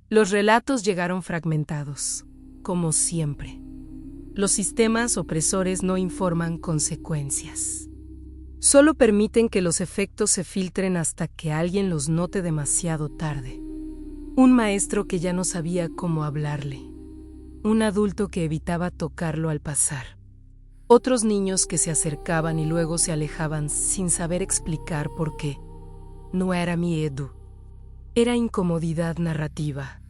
Los relatos llegaron fragmentados, como siempre. Los sistemas opresores no informan consecuencias. Solo permiten que los efectos se filtren hasta que alguien los note demasiado tarde. Un maestro que ya no sabía cómo hablarle. Un adulto que evitaba tocarlo al pasar. Otros niños que se acercaban y luego se alejaban sin saber explicar por qué. No era miedo. Era incomodidad narrativa.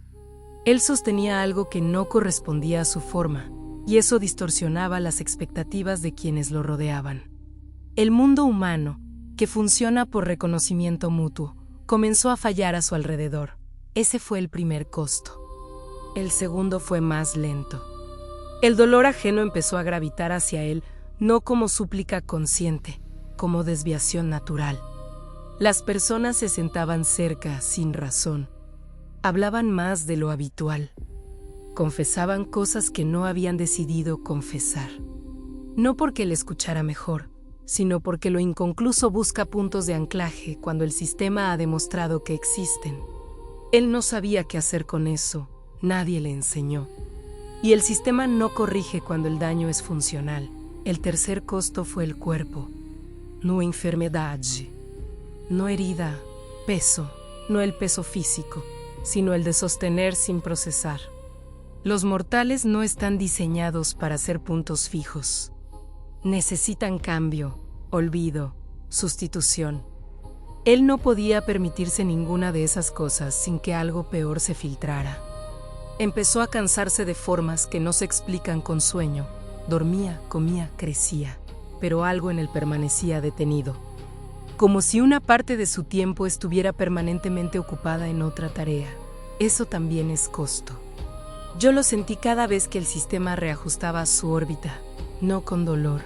Él sostenía algo que no correspondía a su forma, y eso distorsionaba las expectativas de quienes lo rodeaban. El mundo humano, que funciona por reconocimiento mutuo, comenzó a fallar a su alrededor. Ese fue el primer costo. El segundo fue más lento. El dolor ajeno empezó a gravitar hacia él, no como súplica consciente, como desviación natural. Las personas se sentaban cerca sin razón. Hablaban más de lo habitual. Confesaban cosas que no habían decidido confesar. No porque le escuchara mejor, sino porque lo inconcluso busca puntos de anclaje cuando el sistema ha demostrado que existen. Él no sabía qué hacer con eso, nadie le enseñó. Y el sistema no corrige cuando el daño es funcional. El tercer costo fue el cuerpo. No enfermedad, no herida, peso, no el peso físico, sino el de sostener sin procesar. Los mortales no están diseñados para ser puntos fijos. Necesitan cambio, olvido, sustitución. Él no podía permitirse ninguna de esas cosas sin que algo peor se filtrara. Empezó a cansarse de formas que no se explican con sueño. Dormía, comía, crecía, pero algo en él permanecía detenido. Como si una parte de su tiempo estuviera permanentemente ocupada en otra tarea. Eso también es costo. Yo lo sentí cada vez que el sistema reajustaba su órbita, no con dolor,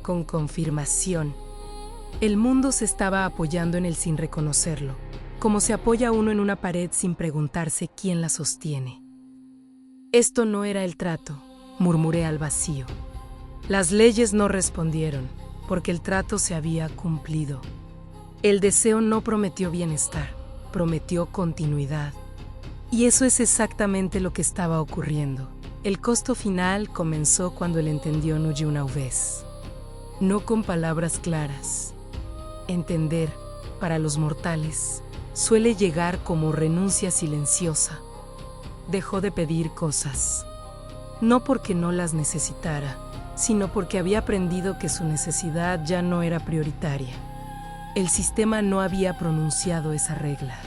con confirmación. El mundo se estaba apoyando en él sin reconocerlo, como se apoya uno en una pared sin preguntarse quién la sostiene. Esto no era el trato, murmuré al vacío. Las leyes no respondieron, porque el trato se había cumplido. El deseo no prometió bienestar, prometió continuidad. Y eso es exactamente lo que estaba ocurriendo. El costo final comenzó cuando él entendió una vez. No con palabras claras. Entender, para los mortales, suele llegar como renuncia silenciosa. Dejó de pedir cosas. No porque no las necesitara, sino porque había aprendido que su necesidad ya no era prioritaria. El sistema no había pronunciado esa regla.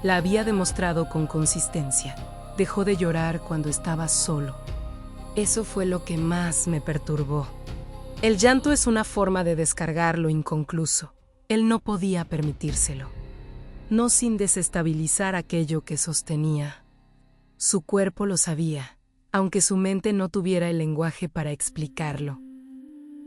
La había demostrado con consistencia. Dejó de llorar cuando estaba solo. Eso fue lo que más me perturbó. El llanto es una forma de descargar lo inconcluso. Él no podía permitírselo. No sin desestabilizar aquello que sostenía. Su cuerpo lo sabía, aunque su mente no tuviera el lenguaje para explicarlo.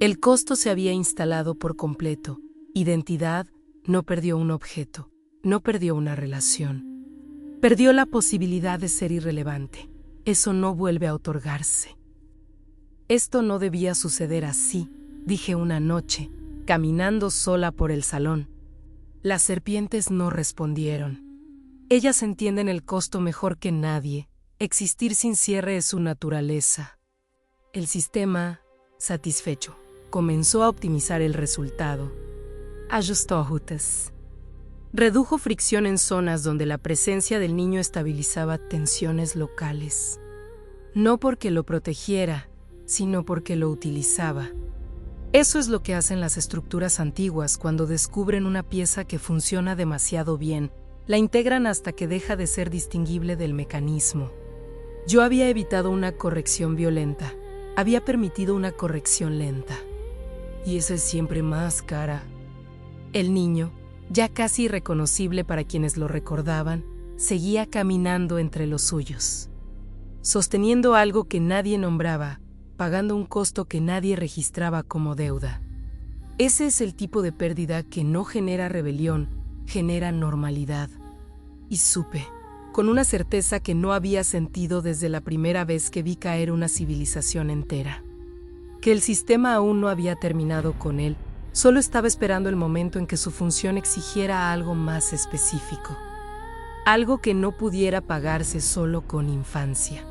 El costo se había instalado por completo. Identidad no perdió un objeto. No perdió una relación. Perdió la posibilidad de ser irrelevante. Eso no vuelve a otorgarse. Esto no debía suceder así, dije una noche, caminando sola por el salón. Las serpientes no respondieron. Ellas entienden el costo mejor que nadie. Existir sin cierre es su naturaleza. El sistema, satisfecho, comenzó a optimizar el resultado. Ajustó rutas. Redujo fricción en zonas donde la presencia del niño estabilizaba tensiones locales. No porque lo protegiera, sino porque lo utilizaba. Eso es lo que hacen las estructuras antiguas cuando descubren una pieza que funciona demasiado bien, la integran hasta que deja de ser distinguible del mecanismo. Yo había evitado una corrección violenta, había permitido una corrección lenta. Y esa es siempre más cara. El niño, ya casi irreconocible para quienes lo recordaban, seguía caminando entre los suyos, sosteniendo algo que nadie nombraba, pagando un costo que nadie registraba como deuda. Ese es el tipo de pérdida que no genera rebelión, genera normalidad. Y supe, con una certeza que no había sentido desde la primera vez que vi caer una civilización entera, que el sistema aún no había terminado con él. Solo estaba esperando el momento en que su función exigiera algo más específico. Algo que no pudiera pagarse solo con infancia.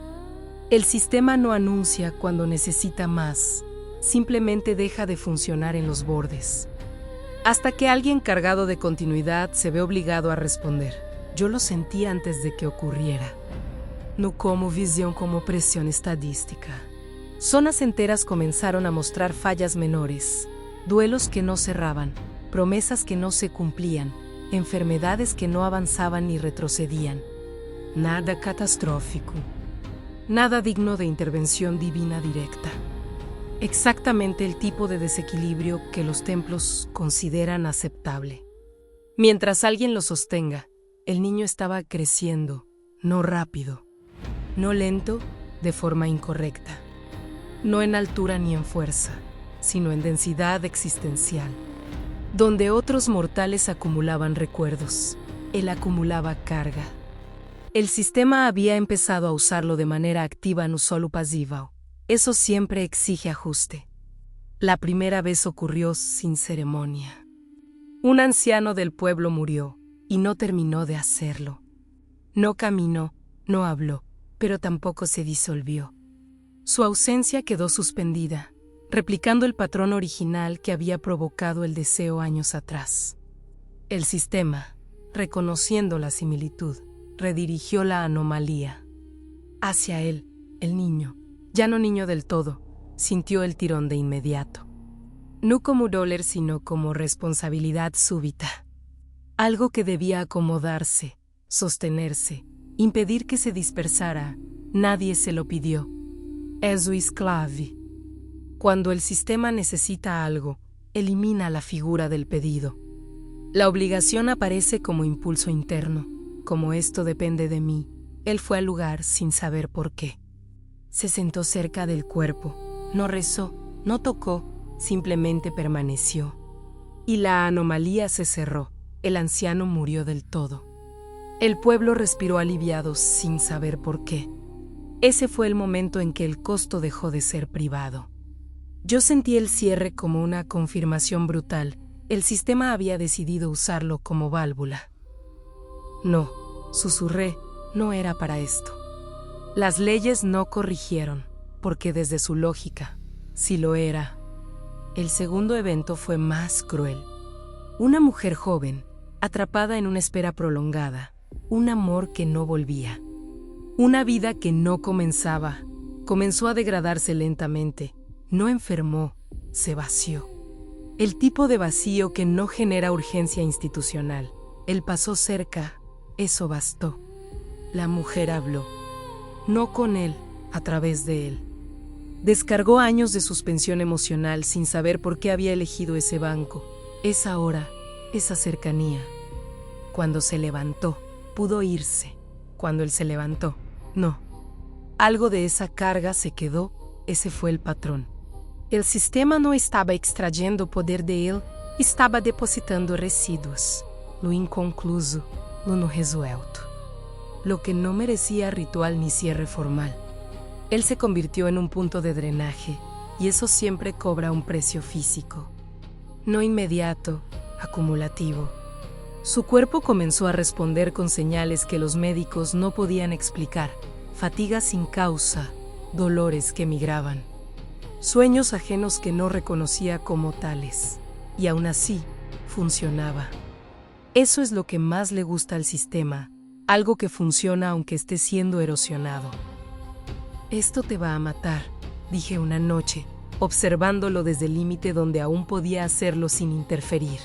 El sistema no anuncia cuando necesita más, simplemente deja de funcionar en los bordes. Hasta que alguien cargado de continuidad se ve obligado a responder. Yo lo sentí antes de que ocurriera. No como visión, como presión estadística. Zonas enteras comenzaron a mostrar fallas menores. Duelos que no cerraban, promesas que no se cumplían, enfermedades que no avanzaban ni retrocedían. Nada catastrófico. Nada digno de intervención divina directa. Exactamente el tipo de desequilibrio que los templos consideran aceptable. Mientras alguien lo sostenga, el niño estaba creciendo, no rápido, no lento, de forma incorrecta, no en altura ni en fuerza, sino en densidad existencial. Donde otros mortales acumulaban recuerdos, él acumulaba carga. El sistema había empezado a usarlo de manera activa, no solo pasiva. Eso siempre exige ajuste. La primera vez ocurrió sin ceremonia. Un anciano del pueblo murió y no terminó de hacerlo. No caminó, no habló, pero tampoco se disolvió. Su ausencia quedó suspendida, replicando el patrón original que había provocado el deseo años atrás. El sistema, reconociendo la similitud, redirigió la anomalía. Hacia él, el niño, ya no niño del todo, sintió el tirón de inmediato. No como dolor, sino como responsabilidad súbita. Algo que debía acomodarse, sostenerse, impedir que se dispersara. Nadie se lo pidió. Es su esclave. Cuando el sistema necesita algo, elimina la figura del pedido. La obligación aparece como impulso interno, como esto depende de mí. Él fue al lugar sin saber por qué. Se sentó cerca del cuerpo, no rezó, no tocó, simplemente permaneció. Y la anomalía se cerró, el anciano murió del todo. El pueblo respiró aliviado sin saber por qué. Ese fue el momento en que el costo dejó de ser privado. Yo sentí el cierre como una confirmación brutal. El sistema había decidido usarlo como válvula. No, susurré, no era para esto. Las leyes no corrigieron, porque desde su lógica, sí lo era. El segundo evento fue más cruel. Una mujer joven, atrapada en una espera prolongada, un amor que no volvía. Una vida que no comenzaba, comenzó a degradarse lentamente, no enfermó, se vació. El tipo de vacío que no genera urgencia institucional. Él pasó cerca, eso bastó. La mujer habló. No con él, a través de él. Descargó años de suspensión emocional sin saber por qué había elegido ese banco, esa hora, esa cercanía. Cuando se levantó, pudo irse. Cuando él se levantó, no. Algo de esa carga se quedó, ese fue el patrón. El sistema no estaba extrayendo poder de él, estaba depositando residuos, lo inconcluso, lo no resuelto. Lo que no merecía ritual ni cierre formal. Él se convirtió en un punto de drenaje, y eso siempre cobra un precio físico. No inmediato, acumulativo. Su cuerpo comenzó a responder con señales que los médicos no podían explicar, fatiga sin causa, dolores que migraban. Sueños ajenos que no reconocía como tales, y aún así, funcionaba. Eso es lo que más le gusta al sistema, algo que funciona aunque esté siendo erosionado. Esto te va a matar, dije una noche, observándolo desde el límite donde aún podía hacerlo sin interferir.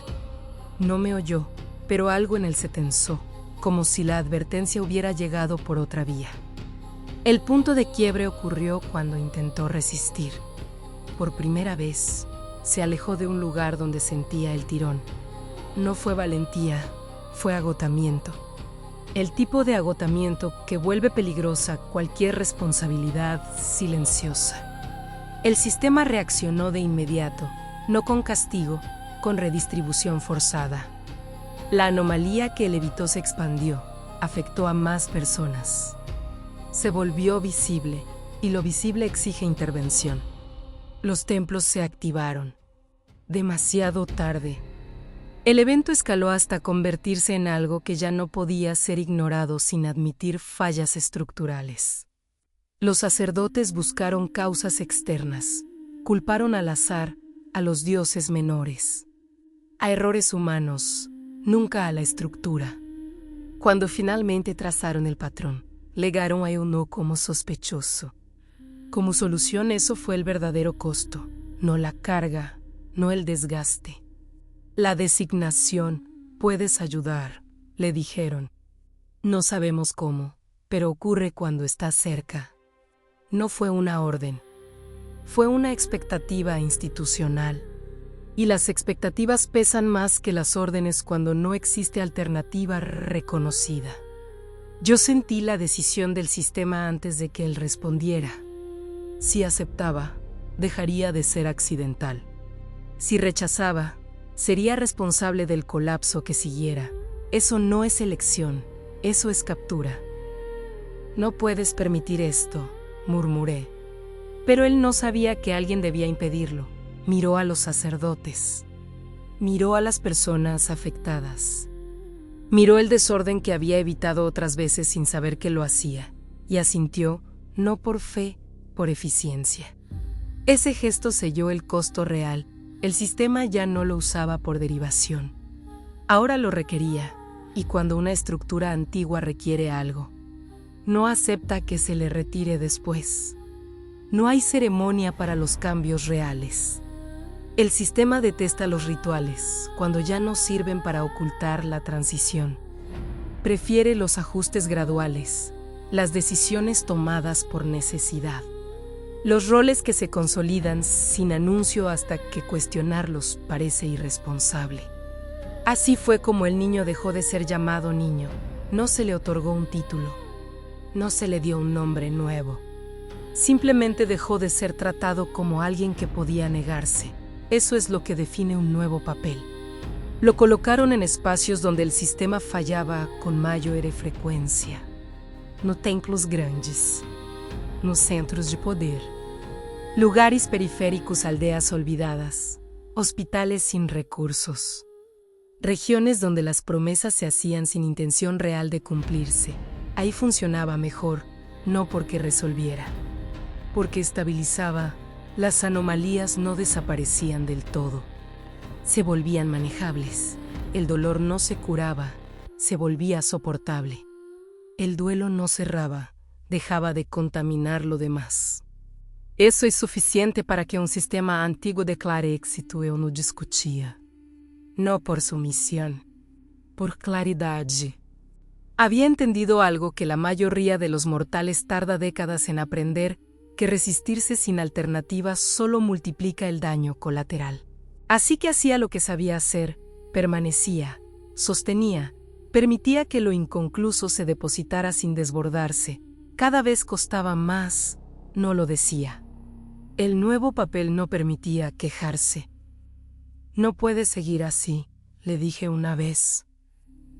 No me oyó, pero algo en él se tensó, como si la advertencia hubiera llegado por otra vía. El punto de quiebre ocurrió cuando intentó resistir. Por primera vez, se alejó de un lugar donde sentía el tirón. No fue valentía, fue agotamiento. El tipo de agotamiento que vuelve peligrosa cualquier responsabilidad silenciosa. El sistema reaccionó de inmediato, no con castigo, con redistribución forzada. La anomalía que él evitó se expandió, afectó a más personas. Se volvió visible, y lo visible exige intervención. Los templos se activaron. Demasiado tarde. El evento escaló hasta convertirse en algo que ya no podía ser ignorado sin admitir fallas estructurales. Los sacerdotes buscaron causas externas, culparon al azar, a los dioses menores, a errores humanos, nunca a la estructura. Cuando finalmente trazaron el patrón, legaron a Euno como sospechoso. Como solución, eso fue el verdadero costo, no la carga, no el desgaste. La designación, puedes ayudar, le dijeron. No sabemos cómo, pero ocurre cuando está cerca. No fue una orden. Fue una expectativa institucional. Y las expectativas pesan más que las órdenes cuando no existe alternativa reconocida. Yo sentí la decisión del sistema antes de que él respondiera. Si aceptaba, dejaría de ser accidental. Si rechazaba, sería responsable del colapso que siguiera. Eso no es elección, eso es captura. No puedes permitir esto, murmuré. Pero él no sabía que alguien debía impedirlo. Miró a los sacerdotes. Miró a las personas afectadas. Miró el desorden que había evitado otras veces sin saber que lo hacía, y asintió, no por fe, por eficiencia. Ese gesto selló el costo real. El sistema ya no lo usaba por derivación. Ahora lo requería, y cuando una estructura antigua requiere algo, no acepta que se le retire después. No hay ceremonia para los cambios reales. El sistema detesta los rituales cuando ya no sirven para ocultar la transición. Prefiere los ajustes graduales, las decisiones tomadas por necesidad. Los roles que se consolidan sin anuncio hasta que cuestionarlos parece irresponsable. Así fue como el niño dejó de ser llamado niño. No se le otorgó un título. No se le dio un nombre nuevo. Simplemente dejó de ser tratado como alguien que podía negarse. Eso es lo que define un nuevo papel. Lo colocaron en espacios donde el sistema fallaba con mayor frecuencia. No templos grandes. Nos centros de poder. Lugares periféricos, aldeas olvidadas. Hospitales sin recursos. Regiones donde las promesas se hacían sin intención real de cumplirse. Ahí funcionaba mejor, no porque resolviera. Porque estabilizaba, las anomalías no desaparecían del todo. Se volvían manejables. El dolor no se curaba, se volvía soportable. El duelo no cerraba, dejaba de contaminar lo demás. Eso es suficiente para que un sistema antiguo declare éxito, eu no discutía. No por sumisión, por claridad. Había entendido algo que la mayoría de los mortales tarda décadas en aprender, que resistirse sin alternativas solo multiplica el daño colateral. Así que hacía lo que sabía hacer, permanecía, sostenía, permitía que lo inconcluso se depositara sin desbordarse. Cada vez costaba más, no lo decía. El nuevo papel no permitía quejarse. No puede seguir así, le dije una vez.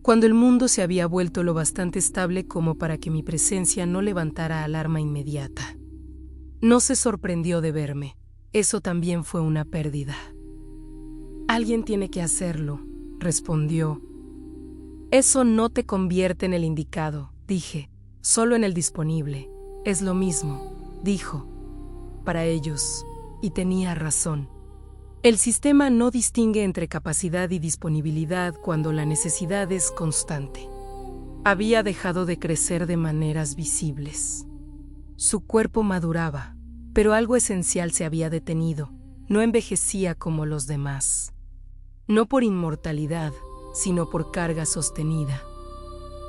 Cuando el mundo se había vuelto lo bastante estable como para que mi presencia no levantara alarma inmediata. No se sorprendió de verme. Eso también fue una pérdida. Alguien tiene que hacerlo, respondió. Eso no te convierte en el indicado, dije, solo en el disponible. Es lo mismo, dijo. Para ellos, y tenía razón. El sistema no distingue entre capacidad y disponibilidad cuando la necesidad es constante. Había dejado de crecer de maneras visibles. Su cuerpo maduraba, pero algo esencial se había detenido. No envejecía como los demás. No por inmortalidad, sino por carga sostenida.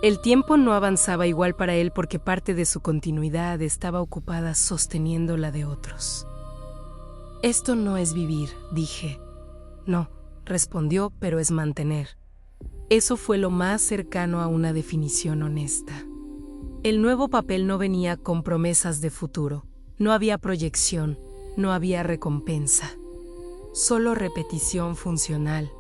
El tiempo no avanzaba igual para él porque parte de su continuidad estaba ocupada sosteniendo la de otros. Esto no es vivir, dije. No, respondió, pero es mantener. Eso fue lo más cercano a una definición honesta. El nuevo papel no venía con promesas de futuro. No había proyección, no había recompensa. Solo repetición funcional.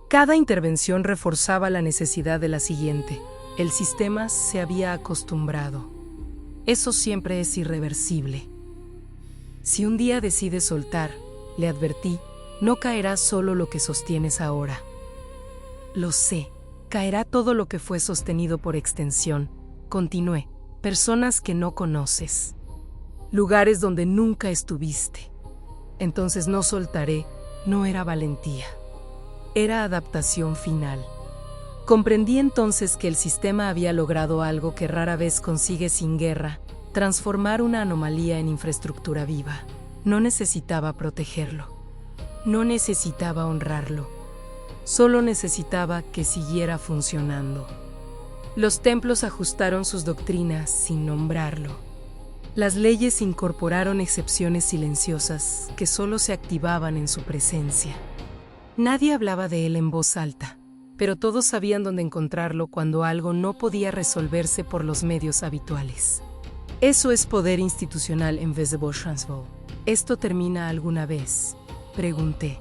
Cada intervención reforzaba la necesidad de la siguiente. El sistema se había acostumbrado. Eso siempre es irreversible. Si un día decides soltar, le advertí, no caerá solo lo que sostienes ahora. Lo sé, caerá todo lo que fue sostenido por extensión. Continué, personas que no conoces. Lugares donde nunca estuviste. Entonces no soltaré, no era valentía. Era adaptación final. Comprendí entonces que el sistema había logrado algo que rara vez consigue sin guerra. Transformar una anomalía en infraestructura viva. No necesitaba protegerlo. No necesitaba honrarlo. Solo necesitaba que siguiera funcionando. Los templos ajustaron sus doctrinas sin nombrarlo. Las leyes incorporaron excepciones silenciosas que solo se activaban en su presencia. Nadie hablaba de él en voz alta, pero todos sabían dónde encontrarlo cuando algo no podía resolverse por los medios habituales. Eso es poder institucional en vez de voz transversal. ¿Esto termina alguna vez?, pregunté.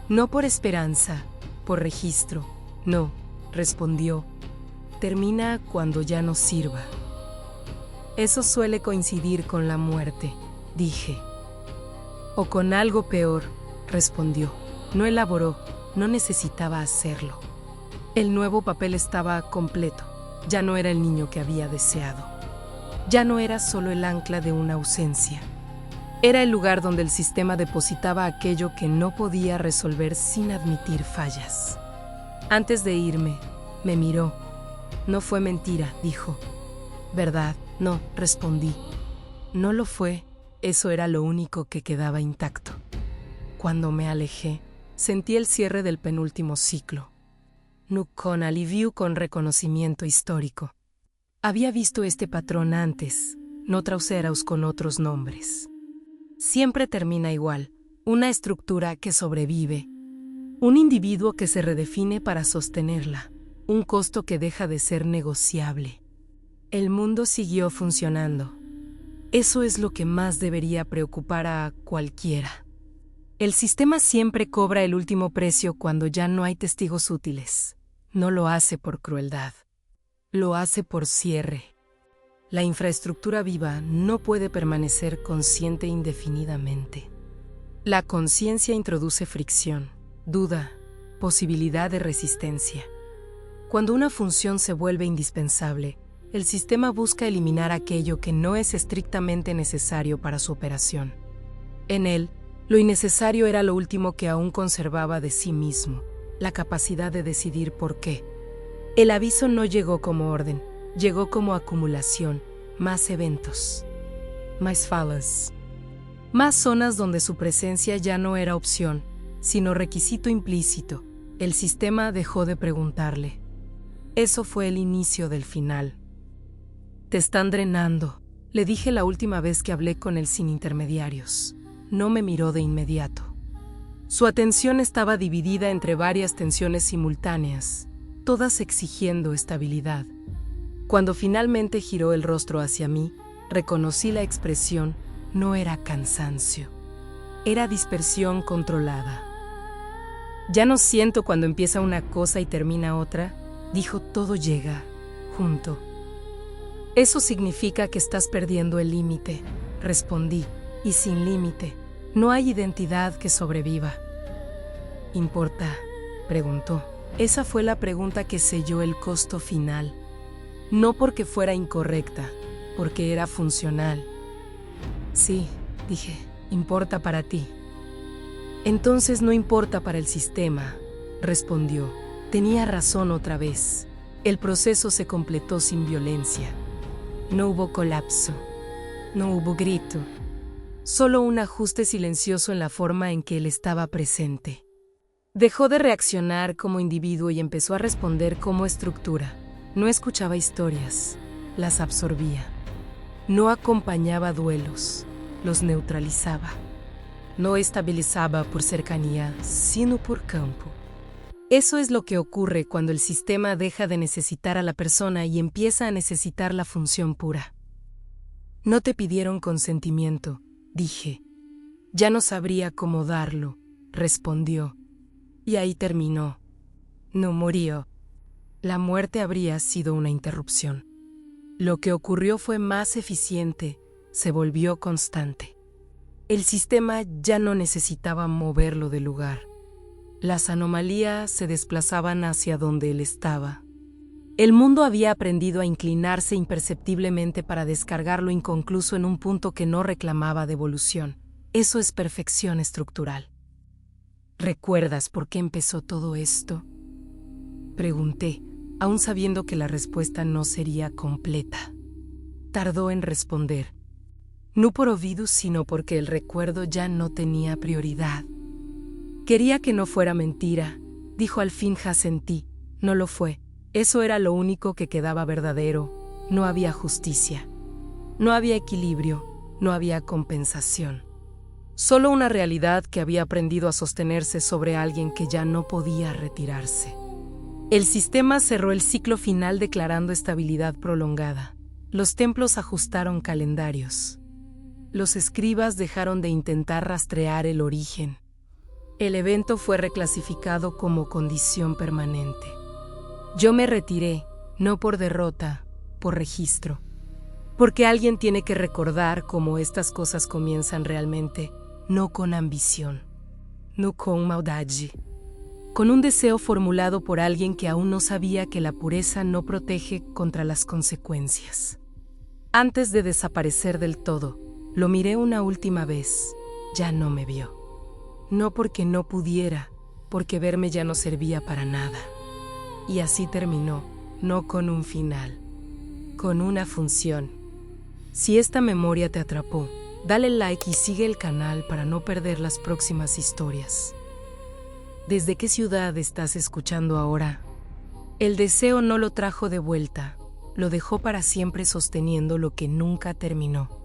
No por esperanza, por registro. No, respondió. Termina cuando ya no sirva. Eso suele coincidir con la muerte, dije. O con algo peor, respondió. No elaboró, no necesitaba hacerlo. El nuevo papel estaba completo. Ya no era el niño que había deseado. Ya no era solo el ancla de una ausencia. Era el lugar donde el sistema depositaba aquello que no podía resolver sin admitir fallas. Antes de irme, me miró. No fue mentira, dijo. ¿Verdad? No, respondí. No lo fue, eso era lo único que quedaba intacto. Cuando me alejé, sentí el cierre del penúltimo ciclo. No con alivio, con reconocimiento histórico. Había visto este patrón antes, no Trauseraus con otros nombres. Siempre termina igual, una estructura que sobrevive, un individuo que se redefine para sostenerla, un costo que deja de ser negociable. El mundo siguió funcionando. Eso es lo que más debería preocupar a cualquiera. El sistema siempre cobra el último precio cuando ya no hay testigos útiles. No lo hace por crueldad. Lo hace por cierre. La infraestructura viva no puede permanecer consciente indefinidamente. La conciencia introduce fricción, duda, posibilidad de resistencia. Cuando una función se vuelve indispensable, el sistema busca eliminar aquello que no es estrictamente necesario para su operación. En él, lo innecesario era lo último que aún conservaba de sí mismo, la capacidad de decidir por qué. El aviso no llegó como orden, llegó como acumulación, más eventos, más falas, más zonas donde su presencia ya no era opción, sino requisito implícito. El sistema dejó de preguntarle. Eso fue el inicio del final. Te están drenando, le dije la última vez que hablé con él sin intermediarios. No me miró de inmediato. Su atención estaba dividida entre varias tensiones simultáneas, todas exigiendo estabilidad. Cuando finalmente giró el rostro hacia mí, reconocí la expresión. No era cansancio, era dispersión controlada. Ya no siento cuando empieza una cosa y termina otra, dijo. Todo llega, junto. Eso significa que estás perdiendo el límite, respondí, y sin límite, no hay identidad que sobreviva. ¿Importa?, preguntó. Esa fue la pregunta que selló el costo final. No porque fuera incorrecta, porque era funcional. Sí, dije, importa para ti. Entonces no importa para el sistema, respondió. Tenía razón otra vez. El proceso se completó sin violencia. No hubo colapso, no hubo grito, solo un ajuste silencioso en la forma en que él estaba presente. Dejó de reaccionar como individuo y empezó a responder como estructura. No escuchaba historias, las absorbía. No acompañaba duelos, los neutralizaba. No estabilizaba por cercanía, sino por campo. Eso es lo que ocurre cuando el sistema deja de necesitar a la persona y empieza a necesitar la función pura. No te pidieron consentimiento, dije. Ya no sabría cómo darlo, respondió. Y ahí terminó. No murió. La muerte habría sido una interrupción. Lo que ocurrió fue más eficiente, se volvió constante. El sistema ya no necesitaba moverlo del lugar. Las anomalías se desplazaban hacia donde él estaba. El mundo había aprendido a inclinarse imperceptiblemente para descargar lo inconcluso en un punto que no reclamaba devolución. Eso es perfección estructural. ¿Recuerdas por qué empezó todo esto?, pregunté, aún sabiendo que la respuesta no sería completa. Tardó en responder. No por oídos, sino porque el recuerdo ya no tenía prioridad. Quería que no fuera mentira, dijo al fin. Asentí. No lo fue. Eso era lo único que quedaba verdadero. No había justicia. No había equilibrio, no había compensación. Solo una realidad que había aprendido a sostenerse sobre alguien que ya no podía retirarse. El sistema cerró el ciclo final declarando estabilidad prolongada. Los templos ajustaron calendarios. Los escribas dejaron de intentar rastrear el origen. El evento fue reclasificado como condición permanente. Yo me retiré, no por derrota, por registro. Porque alguien tiene que recordar cómo estas cosas comienzan realmente, no con ambición, no con maldade. Con un deseo formulado por alguien que aún no sabía que la pureza no protege contra las consecuencias. Antes de desaparecer del todo, lo miré una última vez. Ya no me vio. No porque no pudiera, porque verme ya no servía para nada. Y así terminó, no con un final, con una función. Si esta memoria te atrapó, dale like y sigue el canal para no perder las próximas historias. ¿Desde qué ciudad estás escuchando ahora? El deseo no lo trajo de vuelta, lo dejó para siempre sosteniendo lo que nunca terminó.